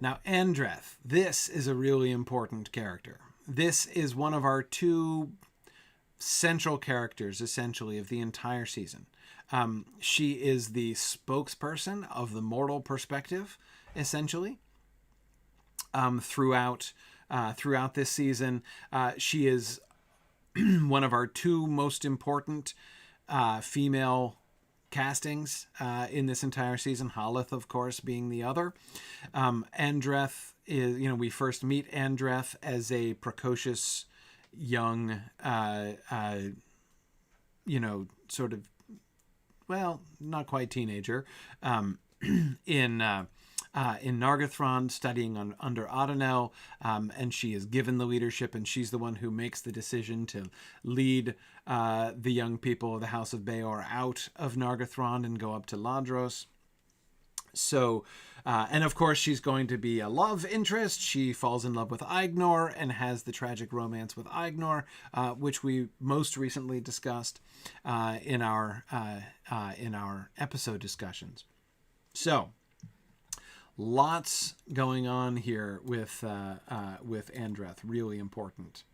Now, Andreth, this is a really important character. This is one of our two central characters, essentially, of the entire season. She is the spokesperson of the mortal perspective, essentially, throughout this season. She is one of our two most important female castings in this entire season. Haleth, of course, being the other. Andreth is, we first meet Andreth as a precocious young, sort of, well, not quite teenager, in Nargothrond, studying under Adonel, and she is given the leadership, and she's the one who makes the decision to lead the young people of the House of Bëor out of Nargothrond and go up to Ladros. So, and of course, she's going to be a love interest. She falls in love with Aignor and has the tragic romance with Aignor, which we most recently discussed in our episode discussions. So, lots going on here with Andreth. Really important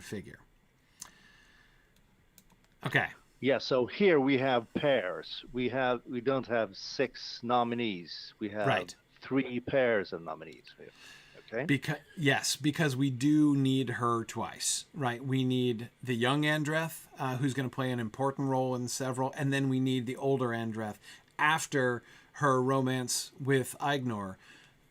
figure. Okay. yeah. So here we have pairs. We don't have 6 nominees. We have Right. 3 pairs of nominees. Okay. Because we do need her twice, right? We need the young Andreth, who's going to play an important role in several, and then we need the older Andreth after her romance with Aignor.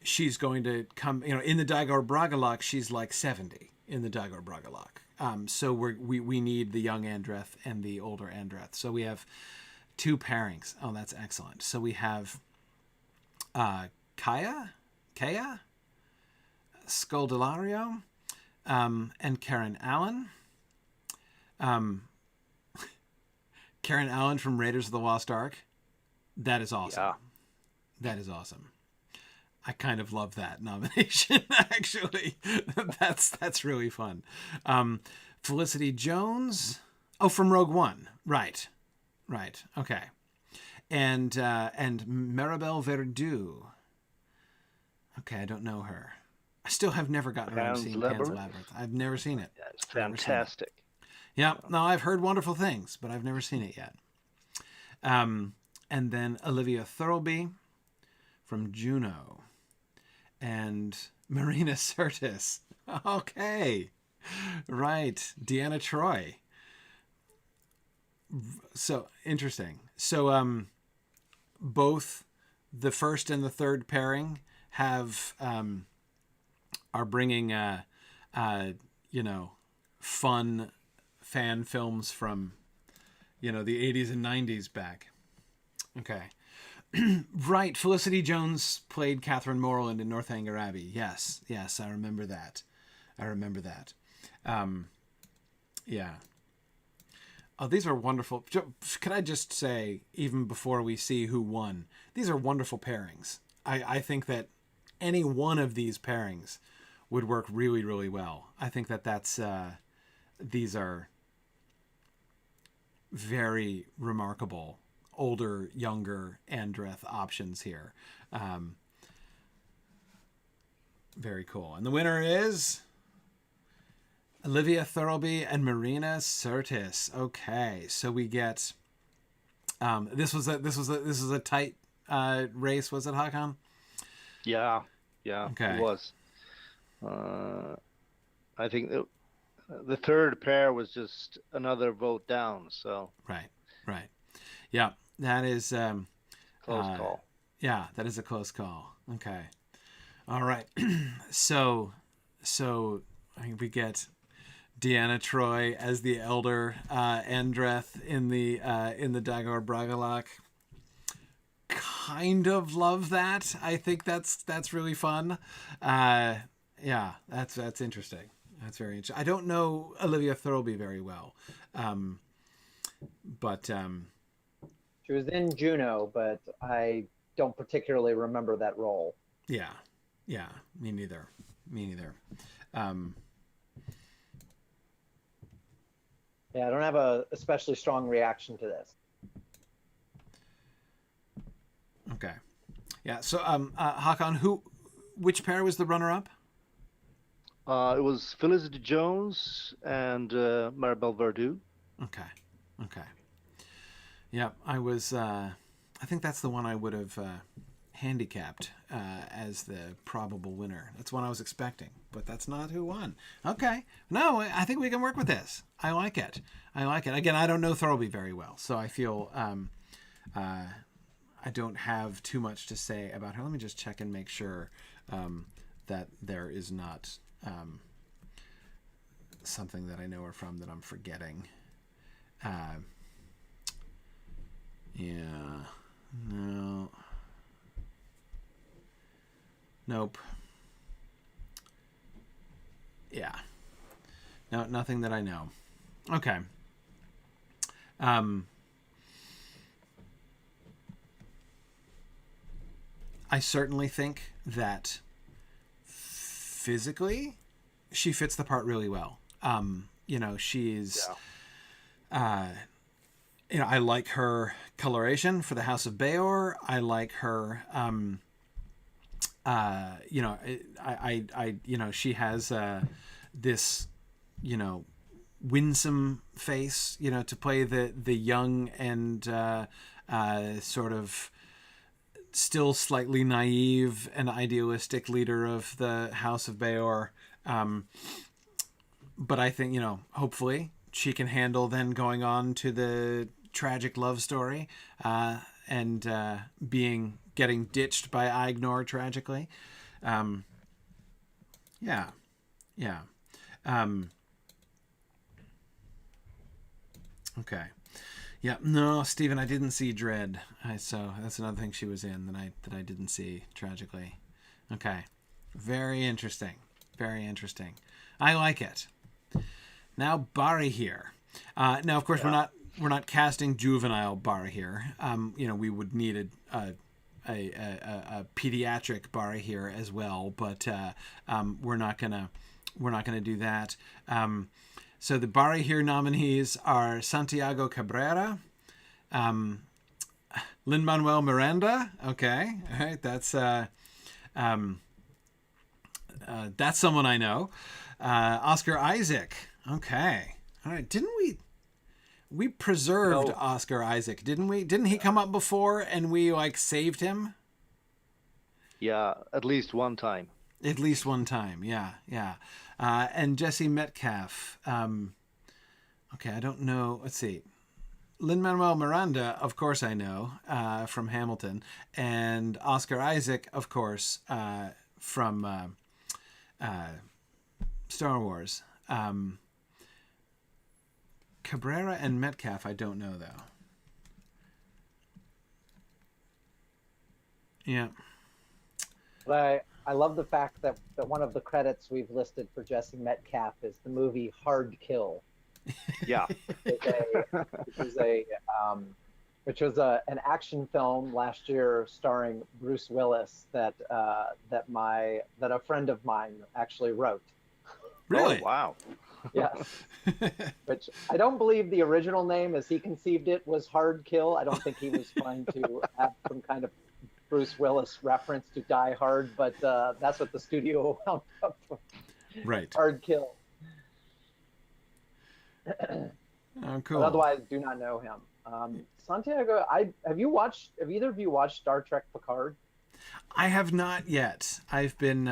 She's going to come, in the Dagor Bragollach, she's like 70 in the Dagor Bragollach. So we need the young Andreth and the older Andreth. So we have 2 pairings. Oh, that's excellent. So we have Kaya, Scoldelario, and Karen Allen. Karen Allen from Raiders of the Lost Ark. That is awesome. Yeah. That is awesome. I kind of love that nomination, actually. That's really fun. Felicity Jones. Oh, from Rogue One. Right. Okay. And Maribel Verdú. Okay, I don't know her. I still have never gotten around to seeing Pan's Labyrinth. I've never seen it. Yeah, it's fantastic. Yeah, no, I've heard wonderful things, but I've never seen it yet. And then Olivia Thirlby from Juno. And Marina Sirtis. Okay. Right. Deanna Troi. So interesting. So both the first and the third pairing have are bringing fun fan films from the 80s and 90s back. Okay. Right. Felicity Jones played Catherine Morland in Northanger Abbey. Yes, I remember that. Yeah. Oh, these are wonderful. Could I just say, even before we see who won, these are wonderful pairings. I think that any one of these pairings would work really, really well. I think that's these are very remarkable older, younger Andreth options here. Very cool. And the winner is Olivia Thirlby and Marina Sirtis. Okay, so we get this was a tight race, was it, Hakan? Yeah, okay. It was. I think the third pair was just another vote down. So right. Yeah, that is close call. Yeah, that is a close call. Okay, all right. So I think we get Deanna Troi as the elder Andreth in the Dagor Bragollach. Kind of love that. I think that's really fun. Yeah, that's interesting. That's very interesting. I don't know Olivia Thirlby very well, but she was in Juno, but I don't particularly remember that role. Yeah, me neither. Yeah, I don't have a especially strong reaction to this. Okay. Yeah. So, Hakan, which pair was the runner-up? It was Felicity Jones and Maribel Verdú. Okay. Yeah, I was. I think that's the one I would have handicapped as the probable winner. That's one I was expecting, but that's not who won. Okay. No, I think we can work with this. I like it. Again, I don't know Thirlby very well, so I feel I don't have too much to say about her. Let me just check and make sure that there is not something that I know her from that I'm forgetting. Yeah. No. Nope. Yeah. No, nothing that I know. Okay. I certainly think that physically she fits the part really well. She's I like her coloration for the House of Bëor. I like her she has this winsome face, to play the young and sort of still slightly naive and idealistic leader of the House of Bëor. But I think, hopefully she can handle then going on to the tragic love story and getting ditched by Aignor tragically. Yeah. Okay. Yeah, no, Stephen, I didn't see Dread. So that's another thing she was in that I didn't see, tragically. Okay. Very interesting. I like it. Now Barahir. Now, of course, we're not casting juvenile Barahir. We would need a a pediatric Barahir as well, but we're not gonna do that. So the Barahir nominees are Santiago Cabrera, Lin-Manuel Miranda. Okay, all right, that's someone I know. Oscar Isaac. Okay, all right. Didn't we preserved Oscar Isaac? Didn't we? Didn't he come up before and we like saved him? Yeah, at least one time. At least one time. Yeah. And Jesse Metcalf. Okay, I don't know. Let's see. Lin-Manuel Miranda, of course I know, from Hamilton, and Oscar Isaac, of course, from Star Wars. Cabrera and Metcalf, I don't know though. Yeah. But I love the fact that one of the credits we've listed for Jesse Metcalf is the movie Hard Kill. Yeah. Which was an action film last year starring Bruce Willis that a friend of mine actually wrote. Really? Oh, wow. Yes. Which I don't believe the original name as he conceived it was Hard Kill. I don't think he was trying to have some kind of Bruce Willis reference to Die Hard, but that's what the studio wound up with. Right. Hard Kill. Oh, cool. But otherwise, do not know him. Santiago, have either of you watched Star Trek Picard? I have not yet. I've been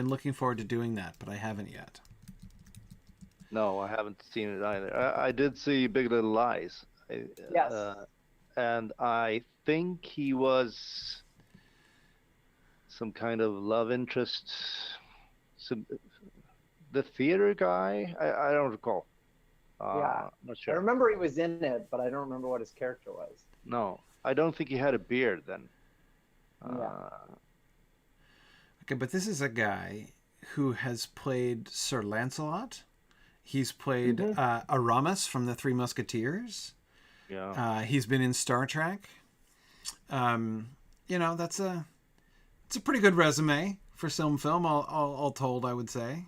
looking forward to doing that, but I haven't yet. No, I haven't seen it either. I did see Big Little Lies. Yes. And I think he was some kind of love interest. The theater guy? I don't recall. Yeah. I'm not sure. I remember he was in it, but I don't remember what his character was. No, I don't think he had a beard then. Yeah. Okay, but this is a guy who has played Sir Lancelot. He's played Aramis from the Three Musketeers. Yeah. He's been in Star Trek. It's a pretty good resume for some film, all told, I would say.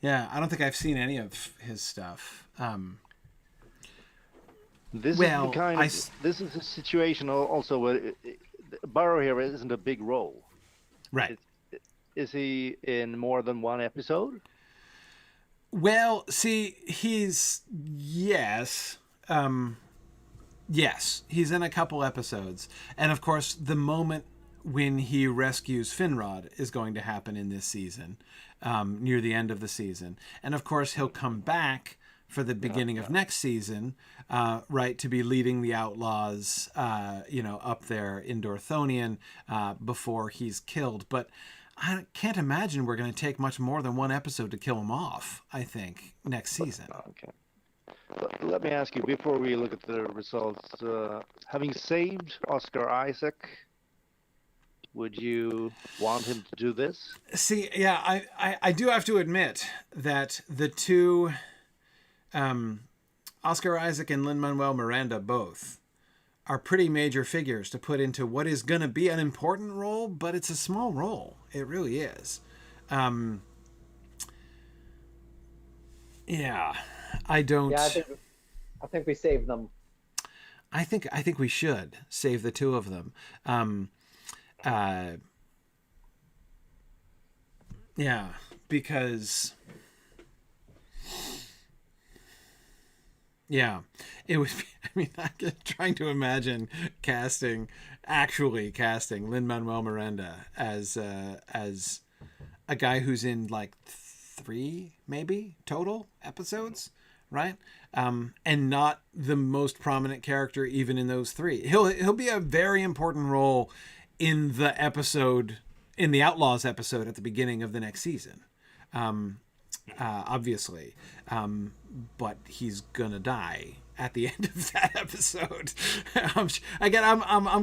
Yeah, I don't think I've seen any of his stuff. This is a situation also where Barahir isn't a big role. Right. Is he in more than one episode? Well, see, yes. Yes, he's in a couple episodes. And of course, the moment when he rescues Finrod is going to happen in this season, near the end of the season. And of course, he'll come back for the beginning of next season, right, to be leading the outlaws, up there in Dorthonion before he's killed. But I can't imagine we're going to take much more than one episode to kill him off, I think, next season. Okay. Let me ask you, before we look at the results, having saved Oscar Isaac, would you want him to do this? See, yeah, I do have to admit that the two, Oscar Isaac and Lin-Manuel Miranda both, are pretty major figures to put into what is going to be an important role, but it's a small role. It really is. Yeah, I don't. Yeah, I think we saved them. I think we should save the two of them. Yeah, because. Yeah, it was. I mean, I'm trying to imagine actually casting Lin-Manuel Miranda as a guy who's in like 3 maybe total episodes, right? And not the most prominent character even in those 3. He'll be a very important role in the episode, in the Outlaws episode at the beginning of the next season. Obviously, but he's gonna die at the end of that episode. I'm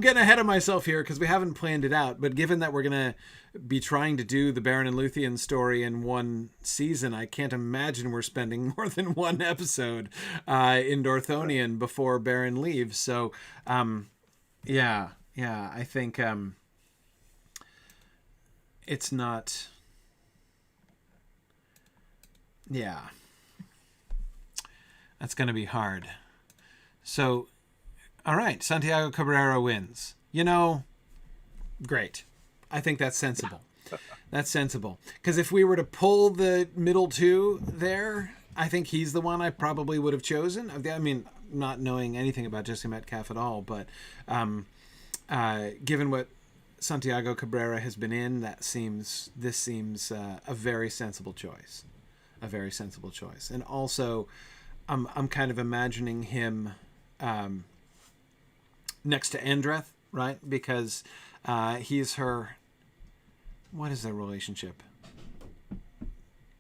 getting ahead of myself here because we haven't planned it out. But given that we're gonna be trying to do the Baron and Luthien story in one season, I can't imagine we're spending more than one episode in Dorthonion before Baron leaves. So, Yeah, yeah. I think it's not. Yeah, that's going to be hard. So, all right, Santiago Cabrera wins. Great. I think that's sensible. That's sensible. Because if we were to pull the middle two there, I think he's the one I probably would have chosen. I mean, not knowing anything about Jesse Metcalf at all, but given what Santiago Cabrera has been in, this seems a very sensible choice. A very sensible choice. And also, I'm kind of imagining him next to Andreth, right? Because he's her... What is their relationship?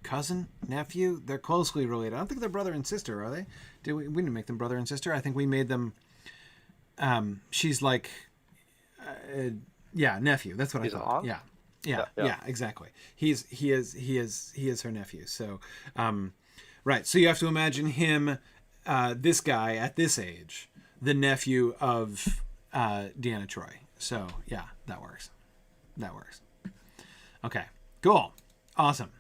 Cousin? Nephew? They're closely related. I don't think they're brother and sister, are they? We didn't make them brother and sister. I think we made them... she's like... nephew. That's what I thought. Yeah, exactly. He is her nephew. So, right. So you have to imagine him, this guy at this age, the nephew of Deanna Troi. So yeah, that works. Okay, cool, awesome.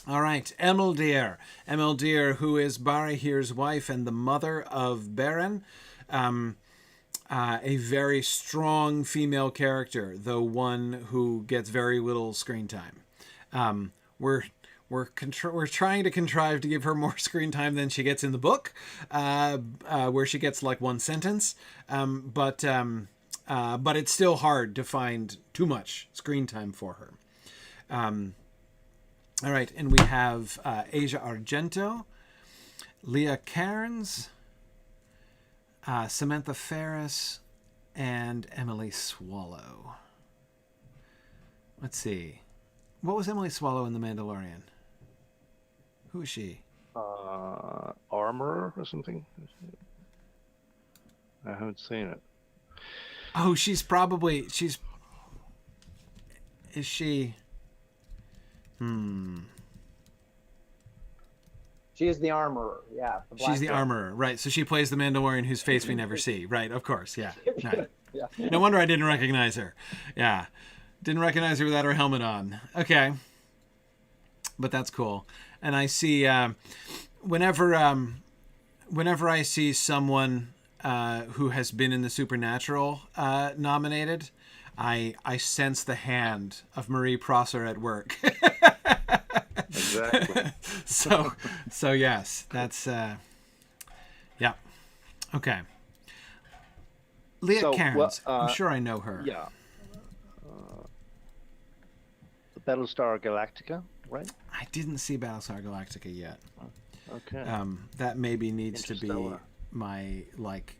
All right, Emeldir. Emeldir, who is Barahir's wife and the mother of Beren. A very strong female character, though one who gets very little screen time. We're trying to contrive to give her more screen time than she gets in the book, where she gets like one sentence. But it's still hard to find too much screen time for her. All right, and we have Asia Argento, Leah Cairns, Samantha Ferris, and Emily Swallow. Let's see. What was Emily Swallow in The Mandalorian? Who is she? Armor or something? I haven't seen it. Oh, is she... She is the armorer, yeah. She's the armorer, right. So she plays the Mandalorian whose face we never see. Right, of course, yeah. Right. Yeah. No wonder I didn't recognize her. Yeah. Didn't recognize her without her helmet on. Okay. But that's cool. And I see, whenever I see someone who has been in the Supernatural nominated, I sense the hand of Marie Prosser at work. Exactly. So yes, that's yeah. Okay. Leah Cairns. I'm sure I know her. Yeah. Battlestar Galactica, right? I didn't see Battlestar Galactica yet. Okay. That maybe needs to be my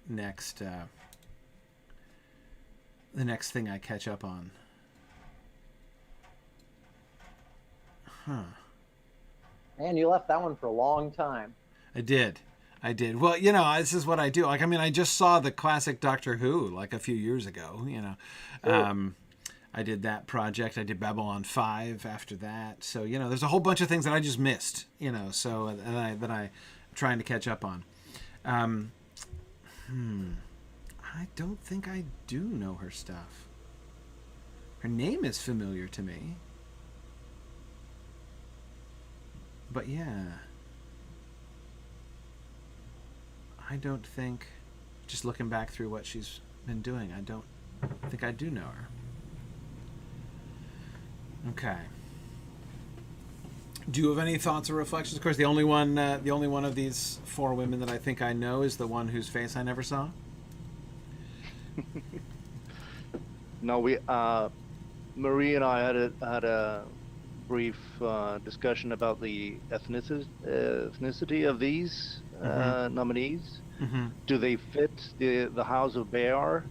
next the next thing I catch up on. Huh. Man, you left that one for a long time. I did. Well, this is what I do. I just saw the classic Doctor Who a few years ago, Sure. I did that project. I did Babylon 5 after that. So, there's a whole bunch of things that I just missed, so that I'm trying to catch up on. I don't think I do know her stuff. Her name is familiar to me. But yeah, I don't think, just looking back through what she's been doing, I don't think I do know her. Okay. Do you have any thoughts or reflections? Of course, the only one of these four women that I think I know is the one whose face I never saw. No, Marie and I had a brief discussion about the ethnicity of these nominees. Mm-hmm. Do they fit the House of Bëor?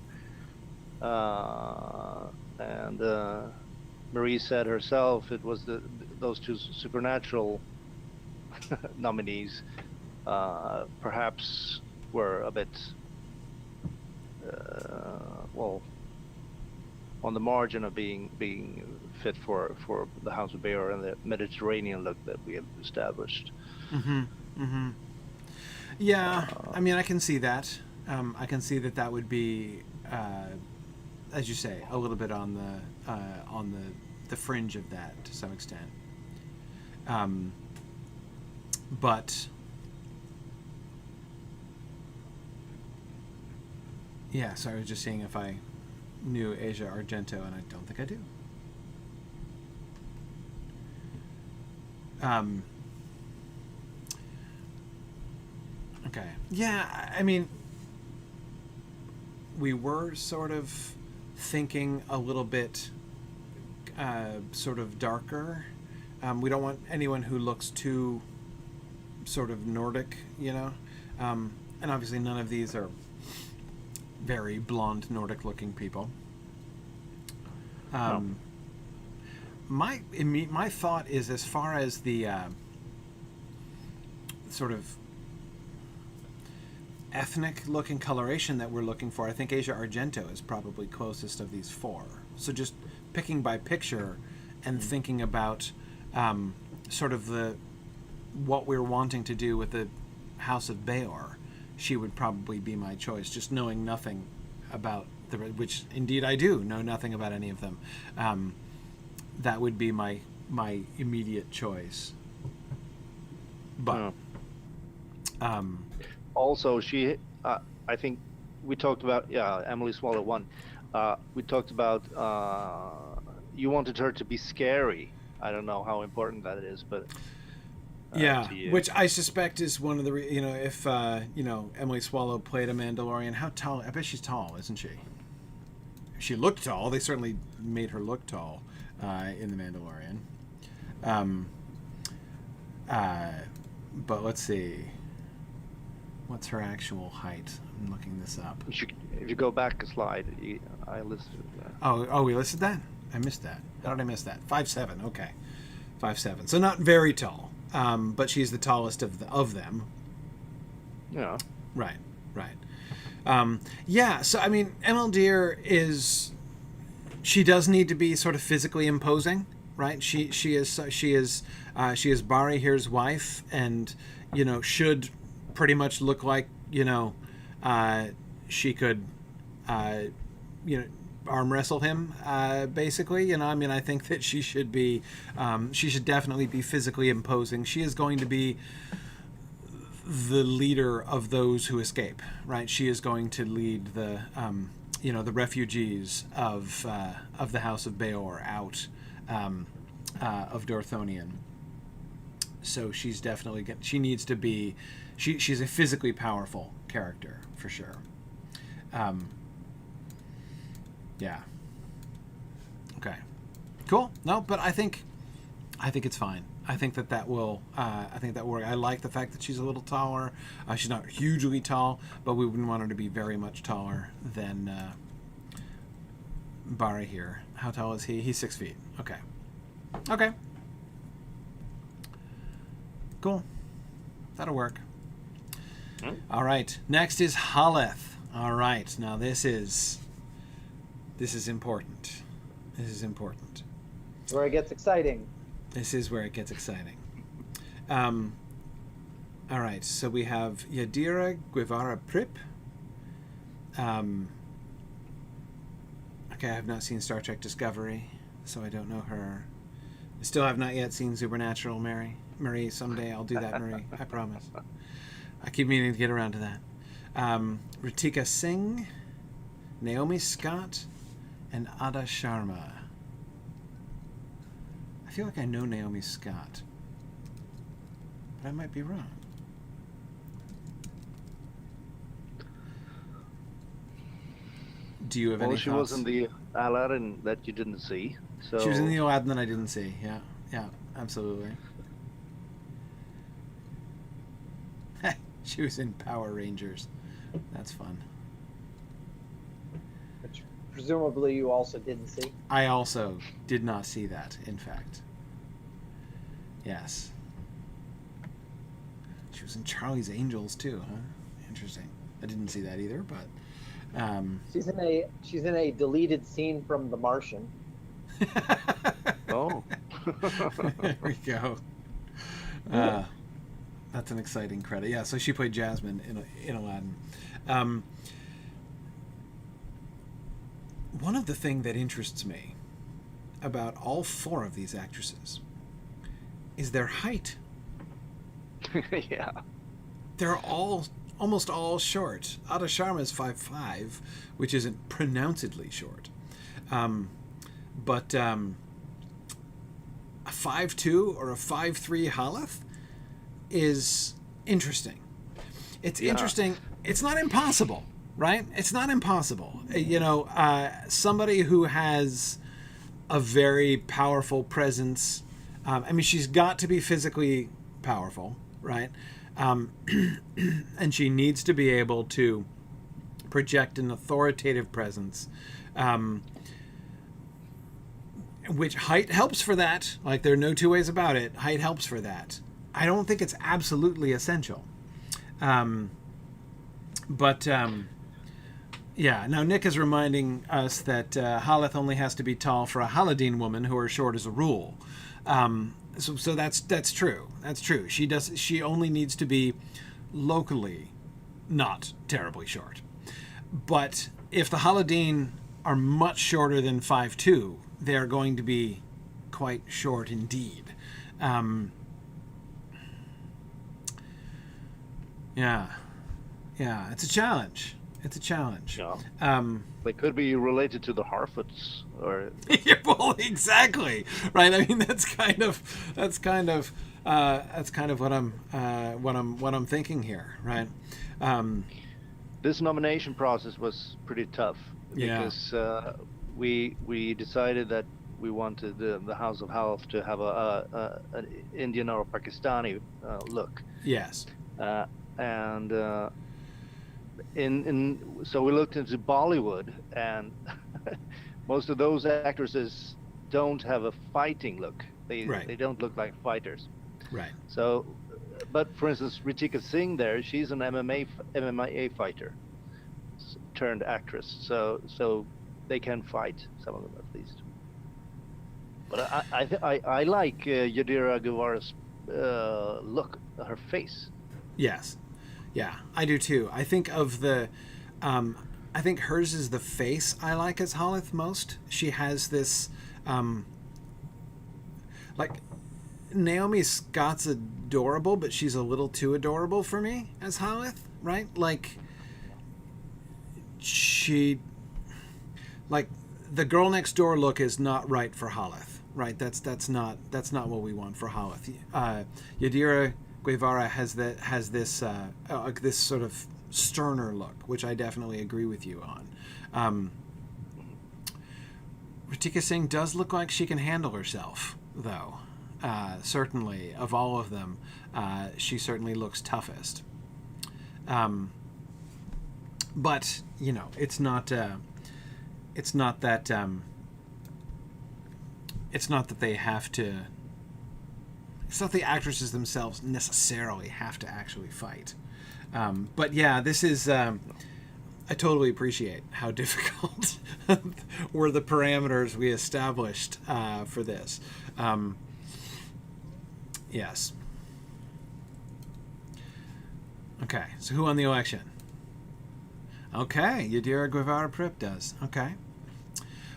And Marie said herself it was those two supernatural nominees perhaps were a bit on the margin of being fit for the House of Bëor and the Mediterranean look that we have established. Mm-hmm. Mm-hmm. Yeah, I can see that. I can see that would be as you say, a little bit on the fringe of that to some extent. But yeah, so I was just seeing if I knew Asia Argento, and I don't think I do. Okay. Yeah, I mean, we were sort of thinking a little bit sort of darker. We don't want anyone who looks too sort of Nordic, you know? And obviously none of these are very blonde Nordic-looking people. No. My thought is, as far as the sort of ethnic-looking coloration that we're looking for, I think Asia Argento is probably closest of these four. So just picking by picture and thinking about sort of what we're wanting to do with the House of Bëor, she would probably be my choice, just knowing nothing about which indeed I do know nothing about any of them. That would be my immediate choice. But also, she, I think we talked about, Emily Swallow one. We talked about you wanted her to be scary. I don't know how important that is, but yeah, to you. which I suspect is one of the if Emily Swallow played a Mandalorian, how tall? I bet she's tall, isn't she? If she looked tall, they certainly made her look tall in the Mandalorian. But let's see. What's her actual height? I'm looking this up. If you go back a slide, I listed that. Oh, we listed that? I missed that. How did I miss that? 5'7". Okay, 5'7". So not very tall, but she's the tallest of them. Yeah. Right. Yeah. So I mean, Emeldir she does need to be sort of physically imposing, right? She is Barahir's wife, and should pretty much look like she could arm wrestle him, basically. I mean, I think that she should definitely be physically imposing. She is going to be the leader of those who escape, right? She is going to lead the the refugees of the House of Bëor out of Dorthonion. So she's definitely she needs to be. She's a physically powerful character for sure. Yeah. Okay. Cool. No, but I think it's fine. I think that will. I think that will work. I like the fact that she's a little taller. She's not hugely tall, but we wouldn't want her to be very much taller than Barahir. How tall is he? He's 6 feet. Okay. Okay. Cool. That'll work. All right. Next is Haleth. All right. Now this is important. This is important. Where it gets exciting. This is where it gets exciting. All right. So we have Yadira Guevara Prip. Okay, I have not seen Star Trek Discovery, so I don't know her. I still have not yet seen Supernatural, Marie, someday I'll do that, Marie. I promise. I keep meaning to get around to that. Ritika Singh, Naomi Scott, and Ada Sharma. I feel like I know Naomi Scott, but I might be wrong. Do you have any thoughts? She was in the Aladdin that you didn't see. So She was in the Aladdin that I didn't see. Yeah, absolutely. She was in Power Rangers. That's fun. Which presumably you also didn't see. I also did not see that, in fact. Yes. She was in Charlie's Angels too, huh? Interesting. I didn't see that either, but She's in a deleted scene from The Martian. Oh. There we go. That's an exciting credit. Yeah, so she played Jasmine in Aladdin. one of the things that interests me about all four of these actresses is their height. Yeah. They're almost all short. Ada Sharma is 5'5", which isn't pronouncedly short. But a 5'2" or a 5'3" Haleth is interesting. It's interesting. It's not impossible, right? It's not impossible. Somebody who has a very powerful presence. I mean, she's got to be physically powerful, right? And she needs to be able to project an authoritative presence, which height helps for that. Like, there are no two ways about it. Height helps for that. I don't think it's absolutely essential. Yeah, now Nick is reminding us that Haleth only has to be tall for a Haladin woman, who are short as a rule. So that's true. That's true. She only needs to be locally not terribly short. But if the Haladin are much shorter than 5'2", they are going to be quite short indeed. Yeah, it's a challenge. It's a challenge. Yeah. They could be related to the Harfoots, or well, exactly, right. I mean, that's kind of what I'm thinking here, right? This nomination process was pretty tough because we decided that we wanted the House of Haleth to have an Indian or Pakistani look. Yes. So we looked into Bollywood, and most of those actresses don't have a fighting look. They don't look like fighters. Right. So, but for instance, Ritika Singh she's an MMA fighter turned actress. So they can fight, some of them at least. But I like Yadira Guevara's look, her face. Yes. Yeah, I do too. I think I think hers is the face I like as Haleth most. She has this, like, Naomi Scott's adorable, but she's a little too adorable for me as Haleth, right? Like, the girl next door look is not right for Haleth, right? That's not what we want for Haleth. Yadira Guevara has this this sort of sterner look, which I definitely agree with you on. Ritika Singh does look like she can handle herself, though. Certainly, of all of them, she certainly looks toughest. But it's not that they have to. It's not the actresses themselves necessarily have to actually fight. But yeah, this is. I totally appreciate how difficult were the parameters we established for this. Yes. Okay, so who won the election? Okay, Yadira Guevara Prip does. Okay.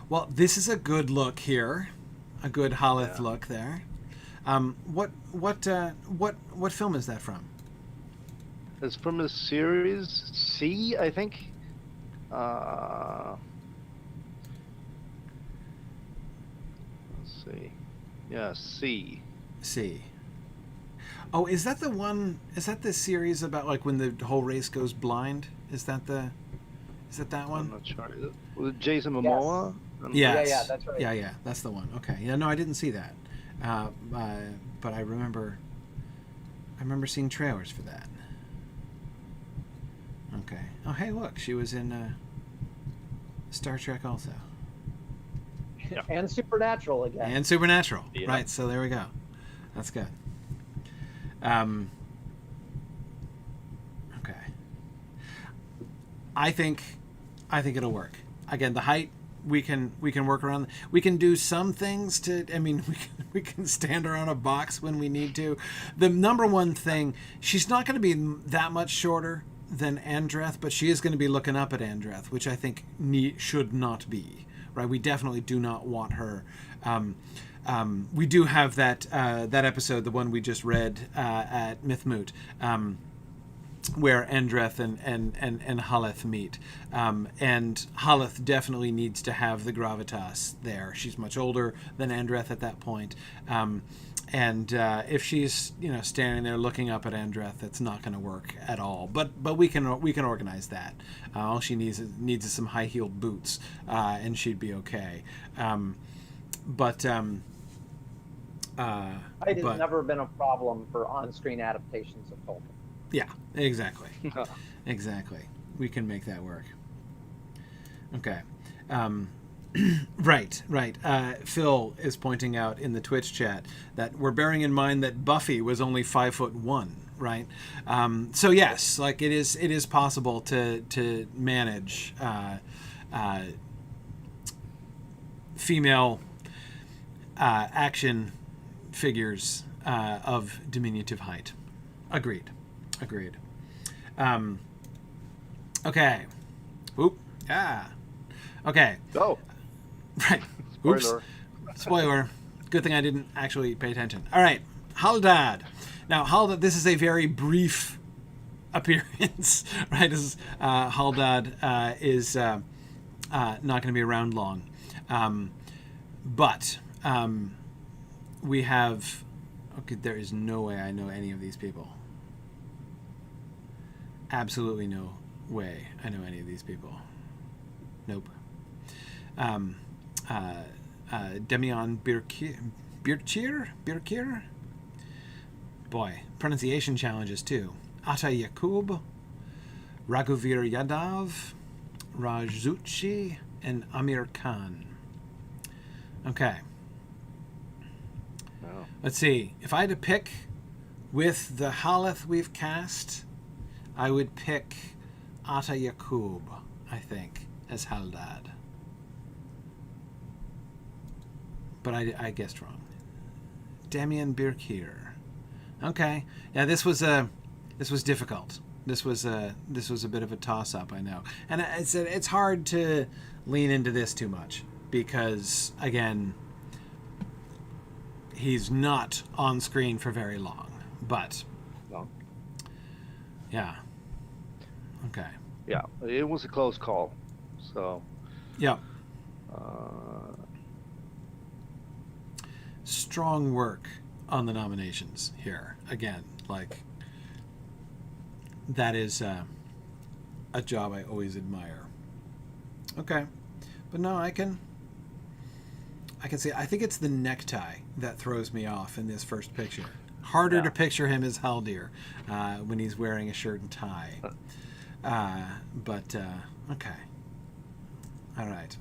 Well, this is a good look here, a good Haleth look there. What film is that from? It's from the series C, I think. Let's see. Yeah, C. C. Oh, is that the one? Is that the series about like when the whole race goes blind? Is that that one? I'm not sure. With Jason Momoa? Yes. Yeah, that's right. Yeah, that's the one. Okay. Yeah, no, I didn't see that. But I remember seeing trailers for that. Okay. Oh, hey, look, she was in Star Trek also. Yeah. And Supernatural again. And Supernatural. Yeah. Right, so there we go. That's good. Okay. I think it'll work. Again, the height we can work around. We can do some things to. I mean, we can stand her on a box when we need to. The number one thing, she's not going to be that much shorter than Andreth, but she is going to be looking up at Andreth, which I think should not be. right? We definitely do not want her. We do have that episode, the one we just read at Moot, where Andreth and Haleth meet. And Haleth definitely needs to have the gravitas there. She's much older than Andreth at that point. And if she's standing there looking up at Andreth, that's not going to work at all. But we can organize that. All she needs is some high-heeled boots, and she'd be okay. Height has never been a problem for on-screen adaptations of Tolkien. Yeah, exactly. Exactly. We can make that work. Okay. Right. Phil is pointing out in the Twitch chat that we're bearing in mind that Buffy was only 5'1", right? So yes, like it is possible to manage female action figures of diminutive height. Agreed. Okay. Oop. Yeah. Okay. Oh. Right. Spoiler. Oops. Spoiler. Good thing I didn't actually pay attention. All right. Halad. Now, Halad, this is a very brief appearance, right? This is, Halad is not going to be around long. But we have... Okay, there is no way I know any of these people. Absolutely no way I know any of these people. Nope. Demian Birkir? Boy, pronunciation challenges too. Ata Yakub, Raghuvir Yadav, Rajzuchi, and Amir Khan. Okay. Oh. Let's see. If I had to pick with the Haleth we've cast, I would pick Ata Yakub, I think, as Halad. But I guessed wrong. Damian Birkir. Okay. Yeah, this was difficult. This was a bit of a toss-up, I know. And it's hard to lean into this too much because, again, he's not on screen for very long. But No. yeah. Okay. Yeah, it was a close call. So. Yeah. Strong work on the nominations here. Again, like that is a job I always admire. Okay, but no, I can see. I think it's the necktie that throws me off in this first picture. Harder to picture him as Haldir when he's wearing a shirt and tie. But okay, all right,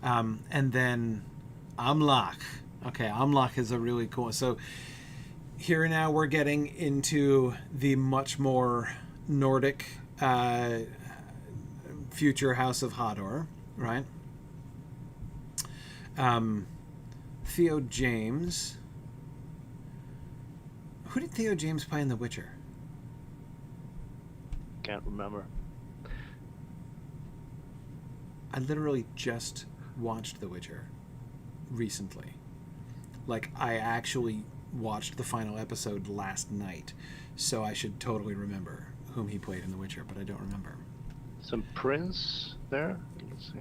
and then Amlach. Okay, Amlach is a really cool. So here now we're getting into the much more Nordic future House of Hador, right? Theo James. Who did Theo James play in The Witcher? Can't remember. I literally just watched The Witcher recently. Like, I actually watched the final episode last night, so I should totally remember whom he played in The Witcher, but I don't remember. Some prince there? Let's see.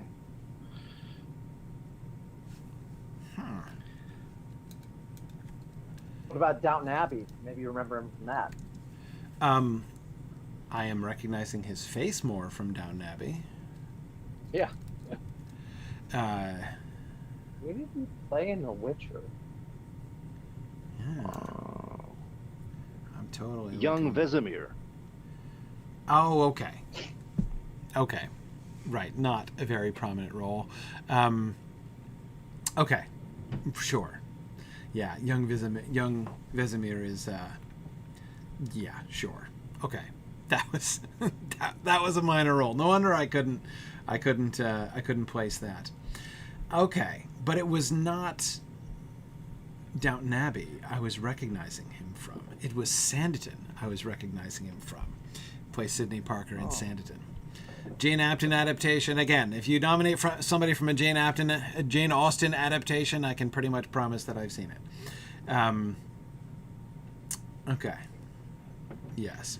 What about Downton Abbey? Maybe you remember him from that. I am recognizing his face more from Downton Abbey. Yeah. Who did he play in The Witcher? Yeah. I'm totally Young Vesemir. Oh, okay. Okay. Right. Not a very prominent role. Okay. Sure. Yeah. Young Vesemir is. Yeah. Sure. Okay. That was that was a minor role. No wonder I couldn't place that. Okay, but it was not Downton Abbey I was recognizing him from. It was Sanditon I was recognizing him from. Plays Sidney Parker in Sanditon. Jane Austen adaptation. Again, if you nominate somebody from a Jane Austen adaptation, I can pretty much promise that I've seen it. Okay. Yes.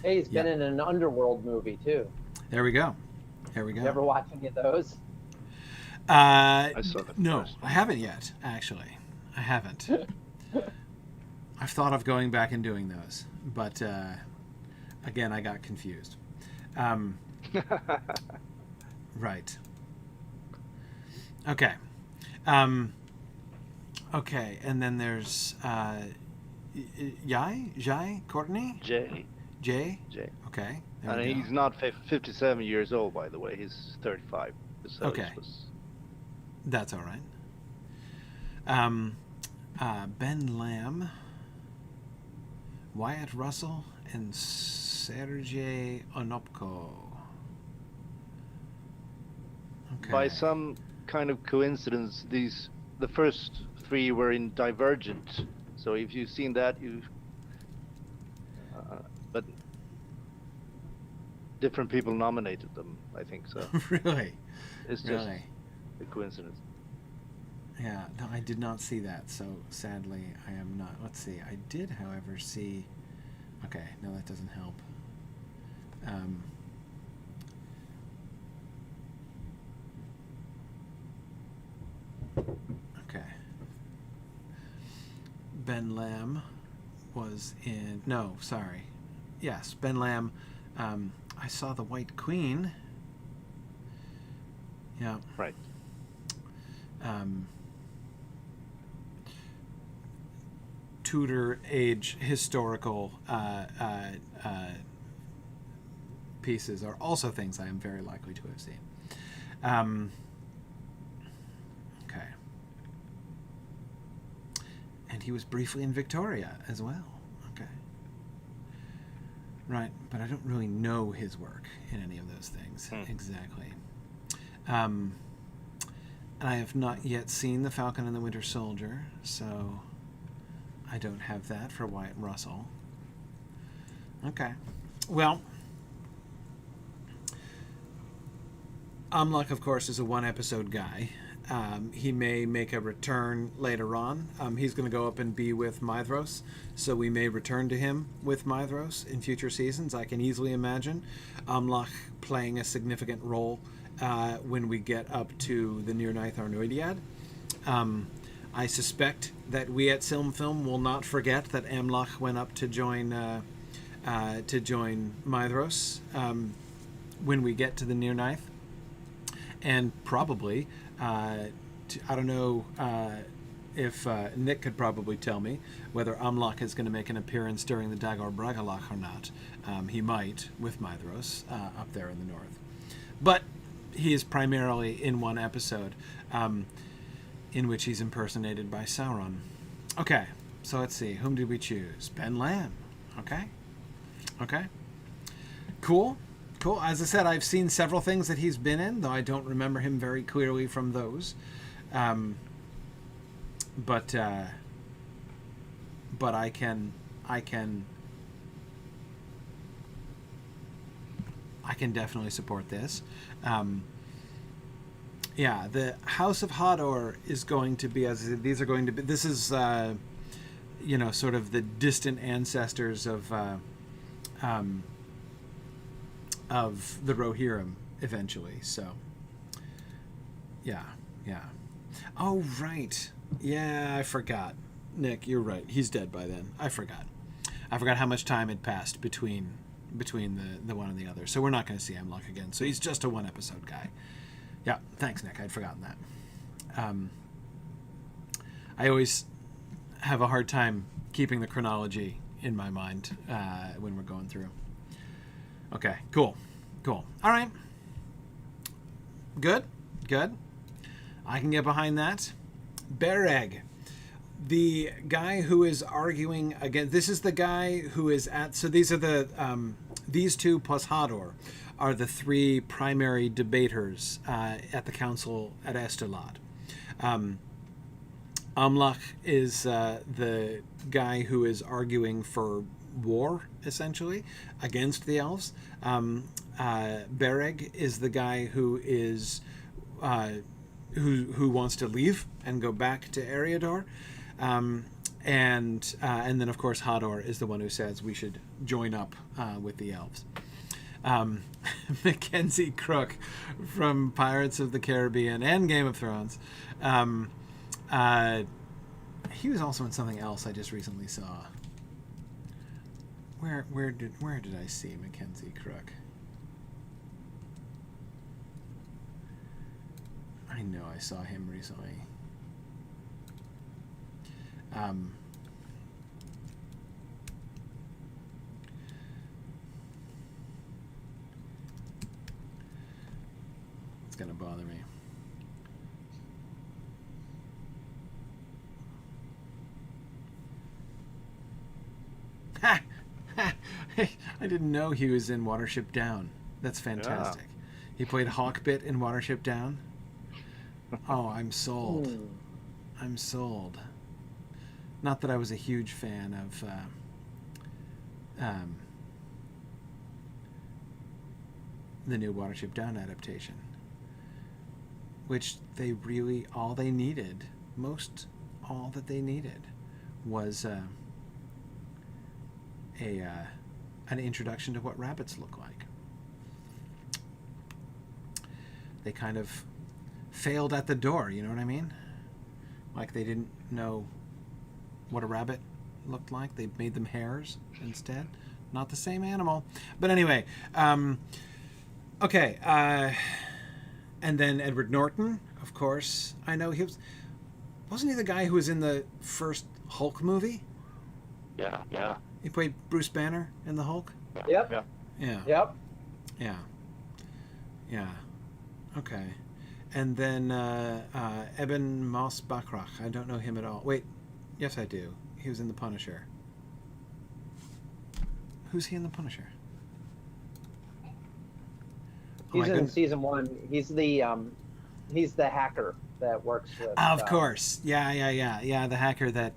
Hey, he's been in an Underworld movie too. There we go. There we go. You ever watch any of those? I saw that. No, first. I haven't yet. Actually, I haven't. I've thought of going back and doing those, but again, I got confused. Right. Okay. Okay, and then there's Jai, Courtney? Jay. Jay? Jay. Okay. there And we go. he's not 57 years old, by the way. He's 35. So Okay. That's all right. Ben Lamb, Wyatt Russell, and Sergei Onopko. Okay. By some kind of coincidence, the first three were in Divergent. So if you've seen that, but different people nominated them, I think so. Really? It's just Really? a coincidence. Yeah, no, I did not see that, so sadly I am not. Let's see. I did, however, see. Okay, no, that doesn't help. Okay. Ben Lamb was in. No, sorry. Yes, Ben Lamb. I saw The White Queen. Yeah. Right. Tudor age historical pieces are also things I am very likely to have seen. Okay. And he was briefly in Victoria as well. Okay. Right, but I don't really know his work in any of those things exactly. And I have not yet seen The Falcon and the Winter Soldier, so I don't have that for Wyatt Russell. Okay. Well, Amlach, of course, is a one-episode guy. He may make a return later on. He's going to go up and be with Maedhros, so we may return to him with Maedhros in future seasons. I can easily imagine Amlach playing a significant role when we get up to the Near Ninth Arnoediad. I suspect that we at Silmfilm will not forget that Amlach went up to join Maedhros when we get to the Near Ninth. And probably, I don't know if Nick could probably tell me whether Amlach is going to make an appearance during the Dagor Bragalach or not. He might, with Maedhros, up there in the north. But he is primarily in one episode, in which he's impersonated by Sauron. Okay, so let's see. Whom did we choose? Ben Lamb. Okay. Okay. Cool. Cool. As I said, I've seen several things that he's been in, though I don't remember him very clearly from those. But I can definitely support this. Yeah, the House of Hador is going to be, as I said, these are going to be. This is, sort of the distant ancestors of the Rohirrim eventually. So, yeah. Oh, right. Yeah, I forgot. Nick, you're right. He's dead by then. I forgot how much time had passed between the one and the other. So we're not going to see Amlach again. So he's just a one episode guy. Yeah, thanks, Nick. I'd forgotten that. I always have a hard time keeping the chronology in my mind when we're going through. Okay, cool. All right. Good. I can get behind that. Bereg, the guy who is arguing against. This is the guy who is at. So these are the these two plus Hador are the three primary debaters at the council at Estelad. Amlach is the guy who is arguing for war, essentially, against the elves. Bereg is the guy who is who wants to leave and go back to Eriador. And then, of course, Hador is the one who says we should join up with the elves. Mackenzie Crook from Pirates of the Caribbean and Game of Thrones. He was also in something else I just recently saw. Where did I see Mackenzie Crook? I know I saw him recently. It's gonna bother me. Ha! Ha! I didn't know he was in Watership Down. That's fantastic. Yeah. He played Hawkbit in Watership Down. Oh, I'm sold. I'm sold. Not that I was a huge fan of the new Watership Down adaptation, which they really, all that they needed was an introduction to what rabbits look like. They kind of failed at the door, you know what I mean? Like they didn't know what a rabbit looked like. They made them hares instead. Not the same animal. But anyway, okay. And then Edward Norton, of course. I know wasn't he the guy who was in the first Hulk movie? Yeah. He played Bruce Banner in the Hulk? Yep. Yeah. Yep. Yeah. Okay. And then Eben Moss Bachrach. I don't know him at all. Wait. Yes, I do. He was in The Punisher. Who's he in The Punisher? He's in season 1. He's the hacker that works with. Of course. Yeah. The hacker that.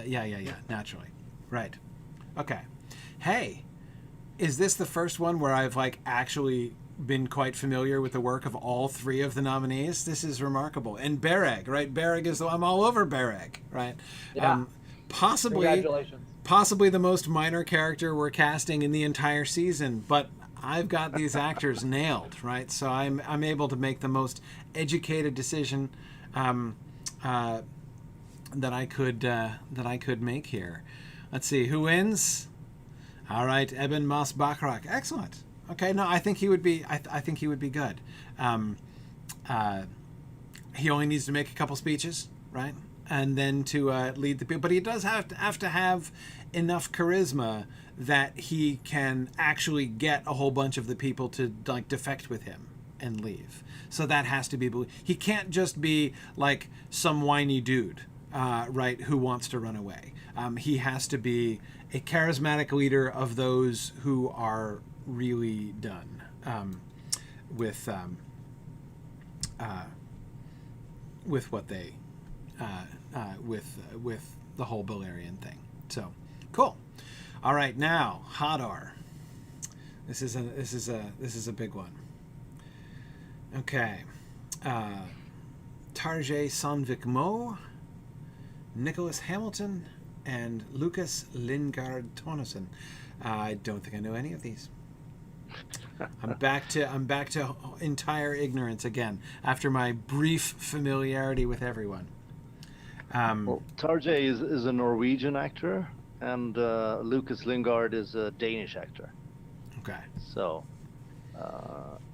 Yeah. Naturally. Right. Okay. Hey, is this the first one where I've actually been quite familiar with the work of all 3 of the nominees? This is remarkable. And Bereg, right? Bereg is I'm all over Bereg, right? Yeah. Congratulations. Possibly the most minor character we're casting in the entire season, but I've got these actors nailed, right? So I'm able to make the most educated decision that I could make here. Let's see who wins. All right, Eben Moss Bachrach. Excellent. Okay, no, I think he would be. I think he would be good. He only needs to make a couple speeches, right, and then to lead the people. But he does have to have enough charisma that he can actually get a whole bunch of the people to defect with him and leave. So that has to be. He can't just be some whiny dude, right, who wants to run away. He has to be a charismatic leader of those who are really done with what they with the whole Balerian thing. So cool. All right, now Hadar. This is a big one. Okay, Tarjei Sonvik Mo, Nicholas Hamilton, and Lucas Lingard Tonneson. I don't think I know any of these. I'm back to entire ignorance again after my brief familiarity with everyone. Well, Tarjei is a Norwegian actor, and Lucas Lingard is a Danish actor. Okay. So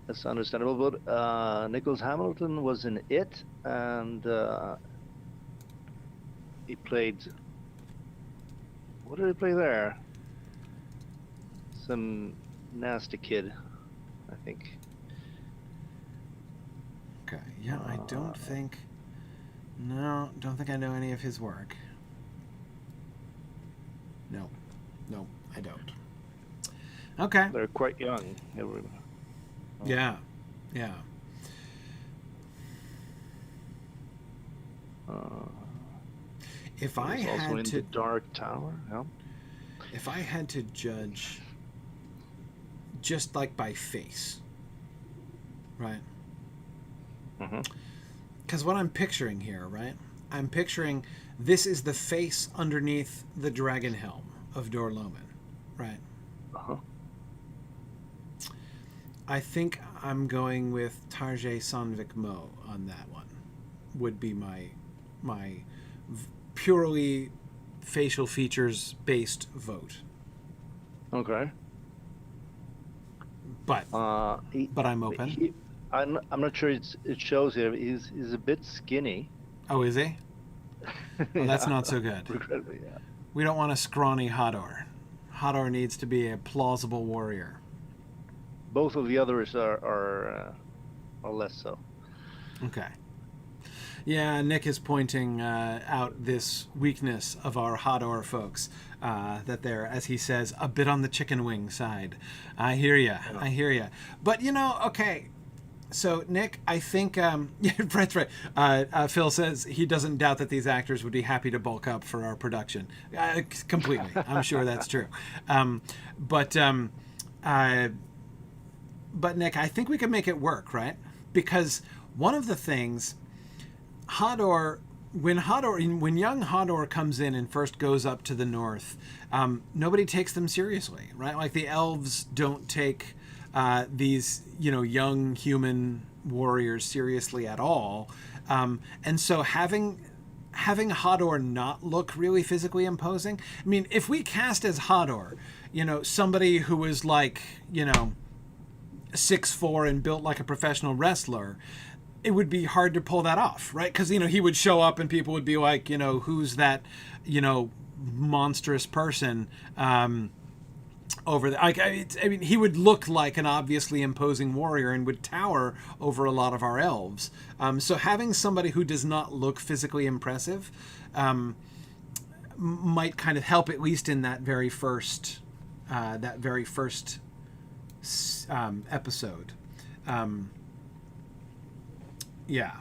that's understandable. But Nicholas Hamilton was in It, and he played. What did he play there? Some nasty kid, I think. Okay. Yeah, I don't think I know any of his work. No, I don't. Okay. They're quite young. Yeah. If I had to, Dark Tower. Yeah. if I had to judge just like by face, right? Because what I'm picturing here, right? I'm picturing this is the face underneath the dragon helm of Dorloman, right? I think I'm going with Tarjei Sanvik Mo on that one. Would be my purely facial features based vote. Okay. But I'm open. I'm not sure it shows here. He's a bit skinny. Oh, is he? Well, that's not so good. Regrettably, yeah. We don't want a scrawny Hador. Hador needs to be a plausible warrior. Both of the others are less so. Okay. Yeah, Nick is pointing out this weakness of our Hador folks, that they're, as he says, a bit on the chicken wing side. I hear ya. I hear ya. But, okay. So, Nick, I think, yeah, that's right. Phil says he doesn't doubt that these actors would be happy to bulk up for our production. Completely. I'm sure that's true. But Nick, I think we can make it work, right? Because one of the things, Hador, when young Hador comes in and first goes up to the north, nobody takes them seriously, right? Like the elves don't take these, young human warriors seriously at all. And so having Hador not look really physically imposing, I mean, if we cast as Hador, somebody who was like, 6'4" and built like a professional wrestler, it would be hard to pull that off, right? Because, he would show up and people would be like, who's that, monstrous person over there? I mean, he would look like an obviously imposing warrior and would tower over a lot of our elves. So having somebody who does not look physically impressive might kind of help, at least in that very first episode. Yeah.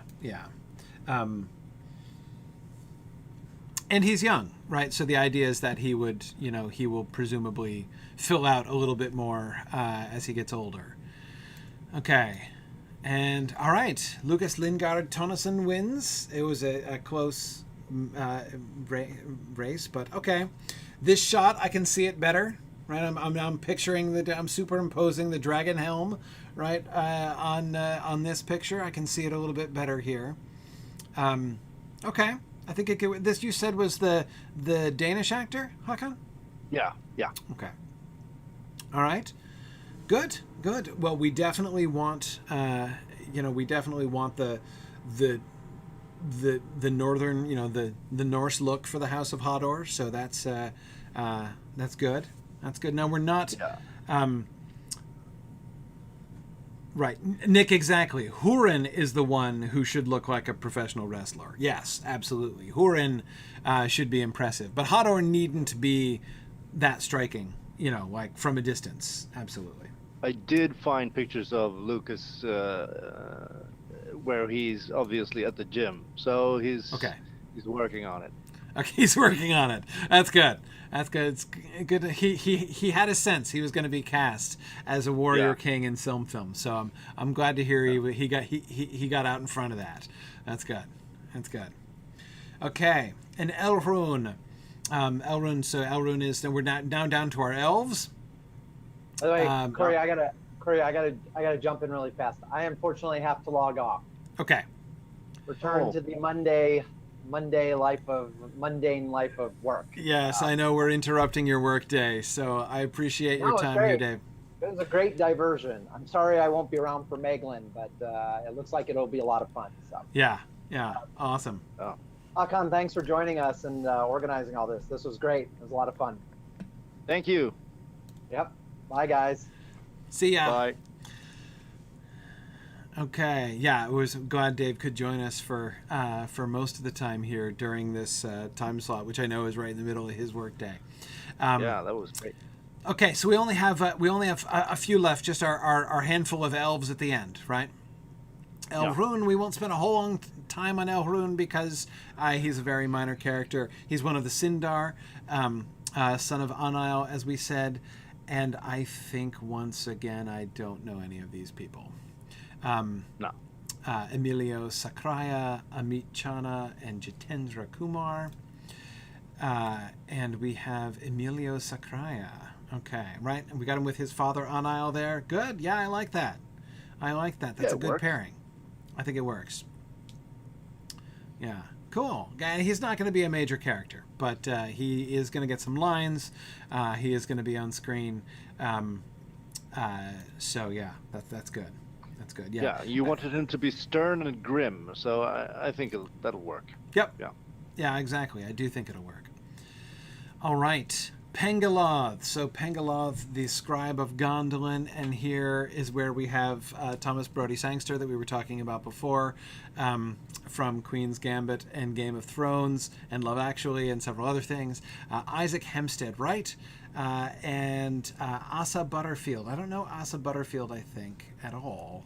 And he's young, right? So the idea is that he would, he will presumably fill out a little bit more as he gets older. Okay. And all right, Lucas Lingard Tonneson wins. It was a close race, but okay. This shot, I can see it better, right? I'm picturing I'm superimposing the dragon helm, right, on this picture. I can see it a little bit better here. Okay, I think this you said was the Danish actor, Håkon? Yeah. Okay. All right. Good. Well, we definitely want, the northern, the Norse look for the House of Hador. So that's good. That's good. Now we're not. Yeah. Right, Nick. Exactly. Hurin is the one who should look like a professional wrestler. Yes, absolutely. Hurin should be impressive, but Hador needn't be that striking. Like from a distance. Absolutely. I did find pictures of Lucas where he's obviously at the gym, so he's working on it. Okay, he's working on it. That's good. It's good. He had a sense he was going to be cast as a warrior king in film. So I'm glad to hear he got out in front of that. That's good. Okay, and Elrune. So Elrune is. We're now down to our elves. By the way, Corey, I gotta jump in really fast. I unfortunately have to log off. Okay. Return to the mundane life of work. Yes, I know we're interrupting your work day, so I appreciate your time here, Dave. It was a great diversion. I'm sorry I won't be around for Meglin, but it looks like it'll be a lot of fun. So. Yeah, awesome. Oh. Håkon, thanks for joining us and organizing all this. This was great. It was a lot of fun. Thank you. Yep. Bye, guys. See ya. Bye. Okay. Yeah, it was glad Dave could join us for most of the time here during this time slot, which I know is right in the middle of his workday. Yeah, that was great. Okay, so we only have a few left, just our handful of elves at the end, right? Elrune, we won't spend a whole long time on Elrune because he's a very minor character. He's one of the Sindar. son of Anile, as we said, and I think once again I don't know any of these people. No. Emilio Sakraya, Amit Chana, and Jitendra Kumar. And we have Emilio Sakraya. Okay, right? And we got him with his father Anile there. Good. Yeah, I like that. That's a good pairing. I think it works. Yeah. Cool. He's not going to be a major character, but he is going to get some lines. He is going to be on screen. So yeah, that's good. That's good. Yeah. Yeah, you wanted him to be stern and grim, so I think that'll work. Yep. Yeah. Yeah, exactly. I do think it'll work. All right. Pengaloth. So Pengaloth, the scribe of Gondolin, and here is where we have Thomas Brodie Sangster that we were talking about before, from Queen's Gambit and Game of Thrones and Love Actually and several other things. Isaac Hempstead, right? And Asa Butterfield. I don't know Asa Butterfield, I think, at all.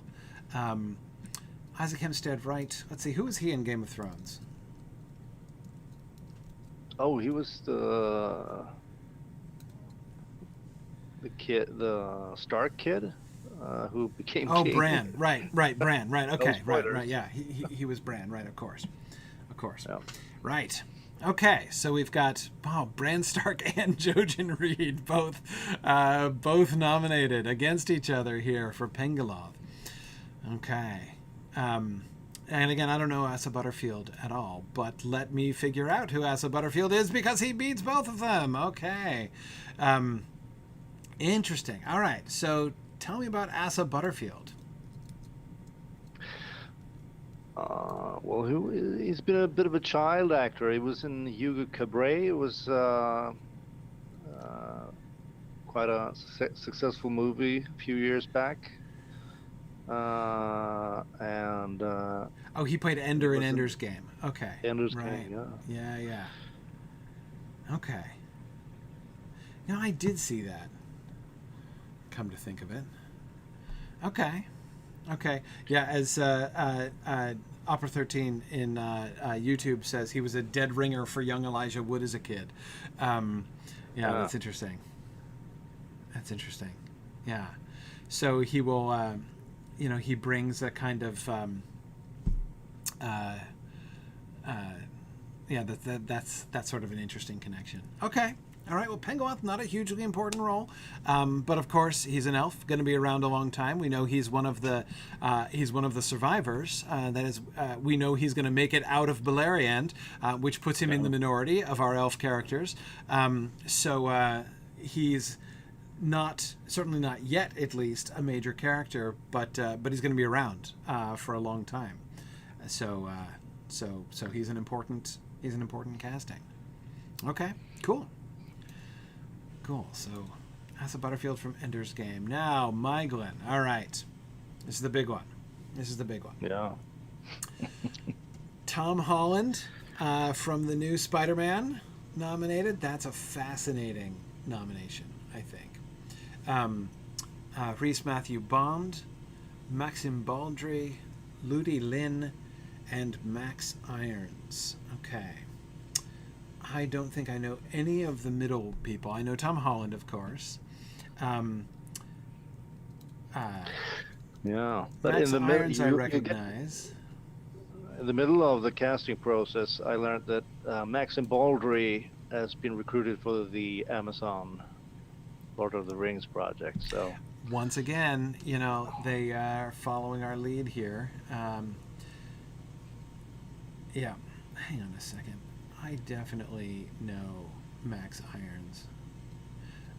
Isaac Hempstead, right? Let's see, who was he in Game of Thrones? Oh, he was the kid, the Stark kid, who became king. Bran, right, Bran, right, okay, No right, yeah, he was Bran, right, of course, Yeah. right, okay, so we've got Bran Stark and Jojen Reed both nominated against each other here for Pengaloth. Okay, and again, I don't know Asa Butterfield at all, but let me figure out who Asa Butterfield is because he beats both of them. Okay. Interesting. All right. So tell me about Asa Butterfield. Well, he's been a bit of a child actor. He was in Hugo Cabret. It was quite a successful movie a few years back. He played Ender in Ender's Game. Okay. Ender's Game, yeah. Yeah. Okay. No, I did see that. Come to think of it. Okay. Yeah, as Opera 13 in YouTube says, he was a dead ringer for young Elijah Wood as a kid. That's interesting. Yeah. So he will... he brings a kind of, that's sort of an interesting connection. Okay. All right. Well, Pengaloth, not a hugely important role, but of course he's an elf, going to be around a long time. We know he's one of the survivors. That is, we know he's going to make it out of Beleriand, which puts him in the minority of our elf characters. So he's certainly not yet, at least, a major character, but he's going to be around for a long time. So he's an important casting. Okay, cool. So Asa Butterfield from Ender's Game. Now, Myglin. All right, this is the big one. Yeah. Tom Holland from the new Spider-Man nominated. That's a fascinating nomination, I think. Rhys Matthew Bond, Maxim Baldry, Ludi Lin, and Max Irons. Okay. I don't think I know any of the middle people. I know Tom Holland, of course. Yeah. But Max in the Irons I recognize. In the middle of the casting process, I learned that Maxim Baldry has been recruited for the Amazon Lord of the Rings project. So once again, they are following our lead here. Yeah. Hang on a second. I definitely know Max Irons.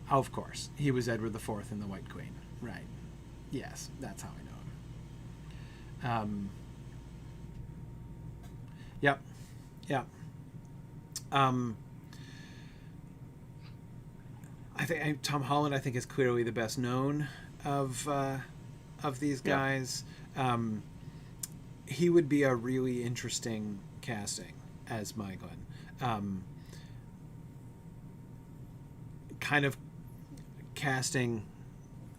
Oh, of course. He was Edward IV in The White Queen. Right. Yes, that's how I know him. Yep. I think Tom Holland, I think, is clearly the best known of these guys. Yeah. He would be a really interesting casting as Myglin. Kind of casting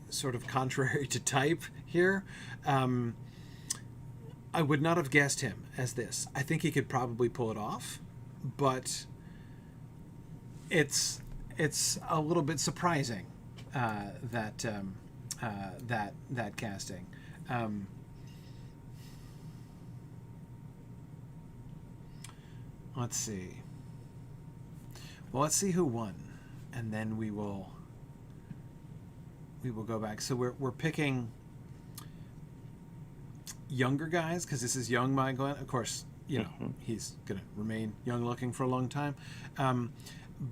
sort of contrary to type here. I would not have guessed him as this. I think he could probably pull it off, but it's it's a little bit surprising that casting. Let's see. Well, let's see who won, and then we will go back. So we're picking younger guys because this is young Myglen. Of course, you know he's gonna remain young looking for a long time,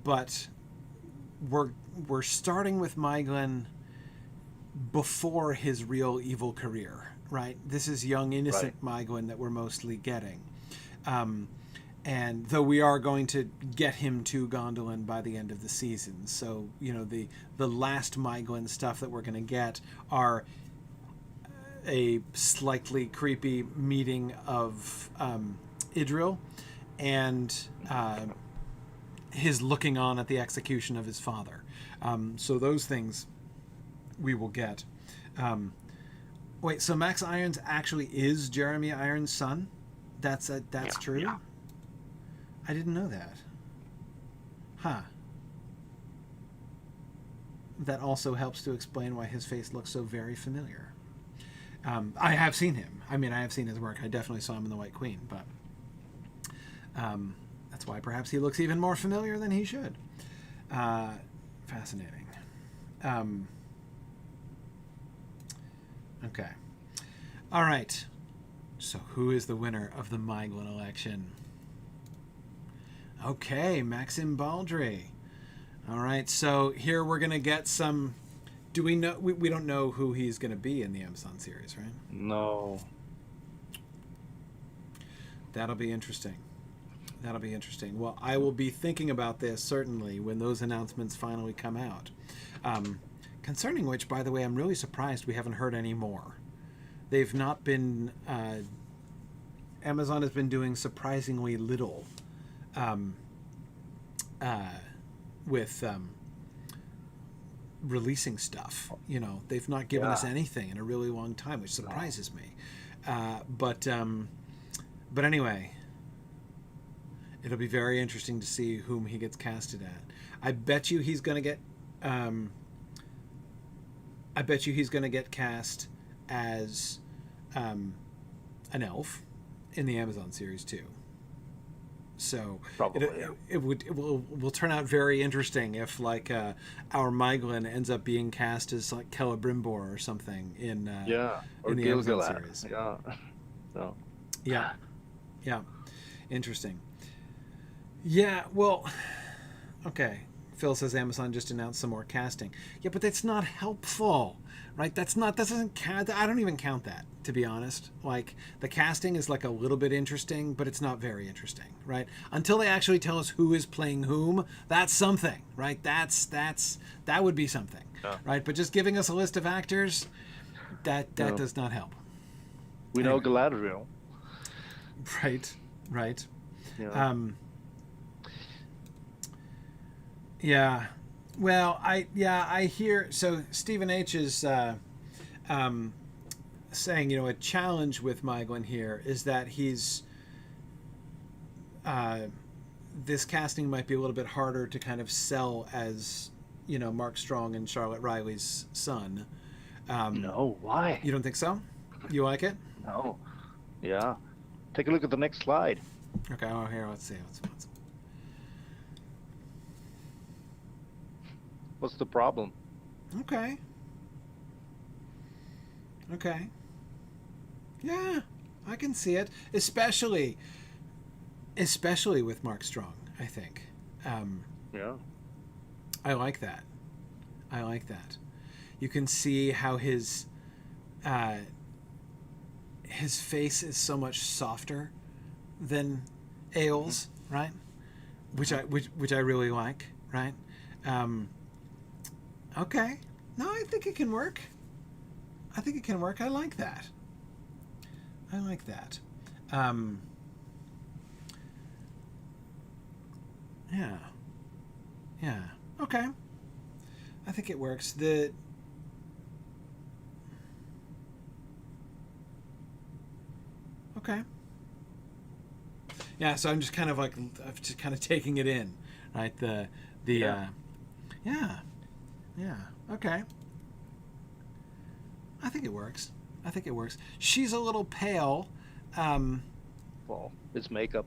but we're starting with Myglen before his real evil career, right? This is young innocent Myglen that we're mostly getting. And though we are going to get him to Gondolin by the end of the season, so you know the last Myglen stuff that we're going to get are a slightly creepy meeting of Idril and his looking on at the execution of his father. So those things we will get. Wait, so Max Irons actually is Jeremy Irons' son? That's true? Yeah. I didn't know that. Huh. That also helps to explain why his face looks so very familiar. I have seen him. I mean, I have seen his work. I definitely saw him in The White Queen, but that's why perhaps he looks even more familiar than he should. Fascinating. Okay. All right. So who is the winner of the Myglen election? Okay, Maxim Baldry. All right, so here we're going to get some... Do we know... We don't know who he's going to be in the Amazon series, right? No. That'll be interesting. That'll be interesting. Well, I will be thinking about this, certainly, when those announcements finally come out. Concerning which, by the way, I'm really surprised we haven't heard any more. They've not been... Amazon has been doing surprisingly little with releasing stuff. You know, they've not given us anything in a really long time, which surprises me. But anyway, it'll be very interesting to see whom he gets casted at. I bet you he's going to get cast as an elf in the Amazon series too. So it will turn out very interesting if like our Myglen ends up being cast as like Celebrimbor or something in the Amazon series. Yeah. So. Yeah. Interesting. Yeah. Well. Okay. Phil says Amazon just announced some more casting. Yeah, but that's not helpful, right? That doesn't count. I don't even count that, to be honest. Like, the casting is like a little bit interesting, but it's not very interesting, right? Until they actually tell us who is playing whom, that's something, right? That would be something, right? But just giving us a list of actors, that does not help. We know Galadriel. Right. Yeah. Yeah, well, I hear. So Stephen H is saying, you know, a challenge with Myglen here is that he's this casting might be a little bit harder to kind of sell as, you know, Mark Strong and Charlotte Riley's son. No, why? You don't think so? You like it? No. Yeah. Take a look at the next slide. Okay. Oh, here. Let's see. What's the problem? Okay. Yeah, I can see it, especially with Mark Strong, I think. Yeah. I like that. You can see how his face is so much softer than Eowl's, right? Which I really like, right? Okay. No, I think it can work. I like that. Yeah. Okay. I think it works. Okay. Yeah, so I'm just kind of taking it in, right? Yeah. Yeah. Okay. I think it works. She's a little pale. Well, it's makeup.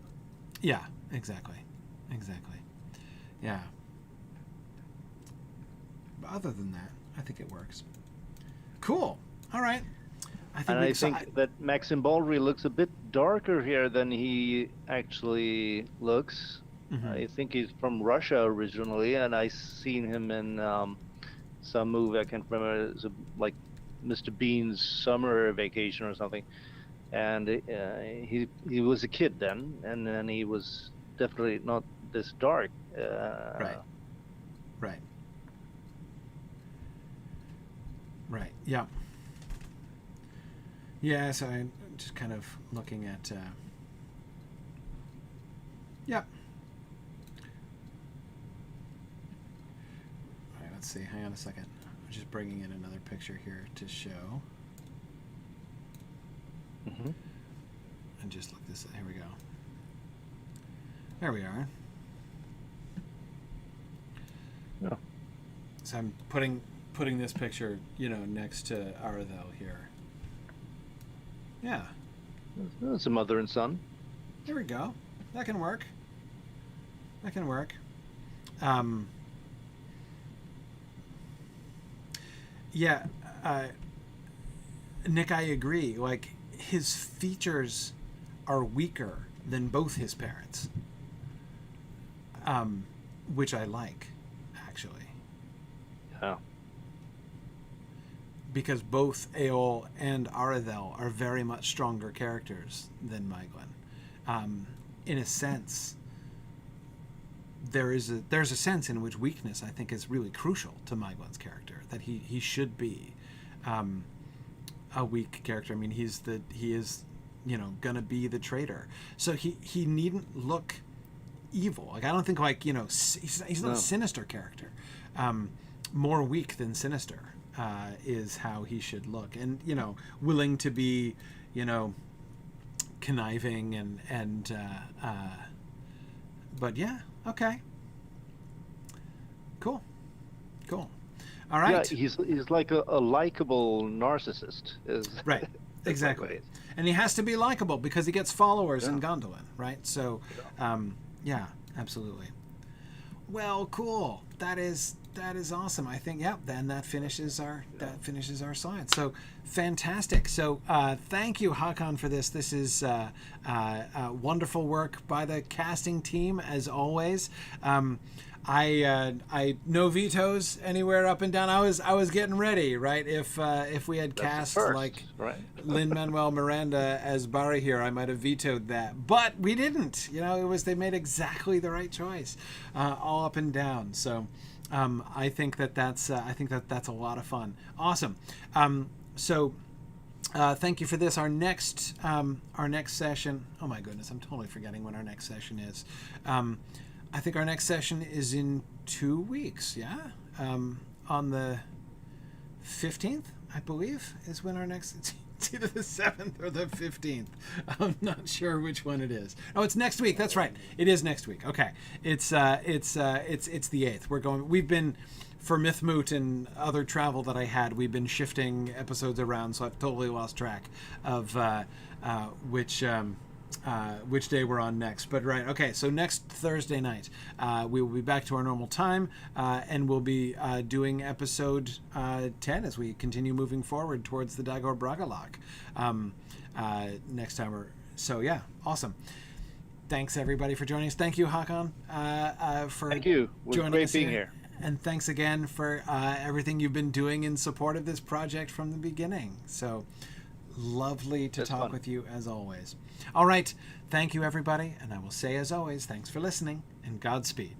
Yeah, exactly. Yeah. But other than that, I think it works. Cool. All right. I think that Maxim Baldry looks a bit darker here than he actually looks. Mm-hmm. I think he's from Russia originally, and I seen him in some movie I can't remember. It's like Mr. Bean's Summer Vacation or something. And he was a kid then, and then he was definitely not this dark. Right. Yeah. Yeah. So I'm just kind of looking at. Yeah. All right. Let's see. Hang on a second. I'm just bringing in another picture here to show. Mm-hmm. And just look this. Here we go. There we are. Yeah. So I'm putting this picture, next to Aradel here. Yeah. It's a mother and son. There we go. That can work. Yeah. Nick, I agree. Like, his features are weaker than both his parents, which I like, actually. Yeah. Because both Eol and Aradel are very much stronger characters than Maegwyn. In a sense, there's a sense in which weakness, I think, is really crucial to Maegwyn's character. That he should be a weak character. I mean, he is gonna be the traitor. So he needn't look evil. Like, I don't think he's not a sinister character. More weak than sinister is how he should look, and willing to be conniving and but yeah, okay, cool. All right. Yeah, he's like a likable narcissist. Right. Exactly. And he has to be likable because he gets followers in Gondolin, right? So, yeah, absolutely. Well, cool. That is awesome. I think, then that finishes our science. So fantastic. So thank you, Hakan, for this. This is wonderful work by the casting team, as always. I no vetoes anywhere up and down. I was getting ready, right? If we had cast like Lin-Manuel Miranda as Barahir, I might have vetoed that, but we didn't. They made exactly the right choice, all up and down. So I think that's a lot of fun. Awesome. So thank you for this. Our next session. Oh my goodness, I'm totally forgetting when our next session is. I think our next session is in 2 weeks, yeah? On the 15th, I believe, is when our next... It's either the 7th or the 15th. I'm not sure which one it is. Oh, it's next week. That's right. It is next week. Okay. It's the 8th. We've been, for Moot and other travel that I had, we've been shifting episodes around, so I've totally lost track of which day we're on next. But right, okay, so next Thursday night we will be back to our normal time, and we'll be doing episode 10 as we continue moving forward towards the Dagor Bragalok next time. So yeah, awesome. Thanks everybody for joining us. Thank you, Hakan, for Thank you. It was joining great us being here. And thanks again for everything you've been doing in support of this project from the beginning. So lovely to talk with you as always. All right. Thank you, everybody. And I will say, as always, thanks for listening and Godspeed.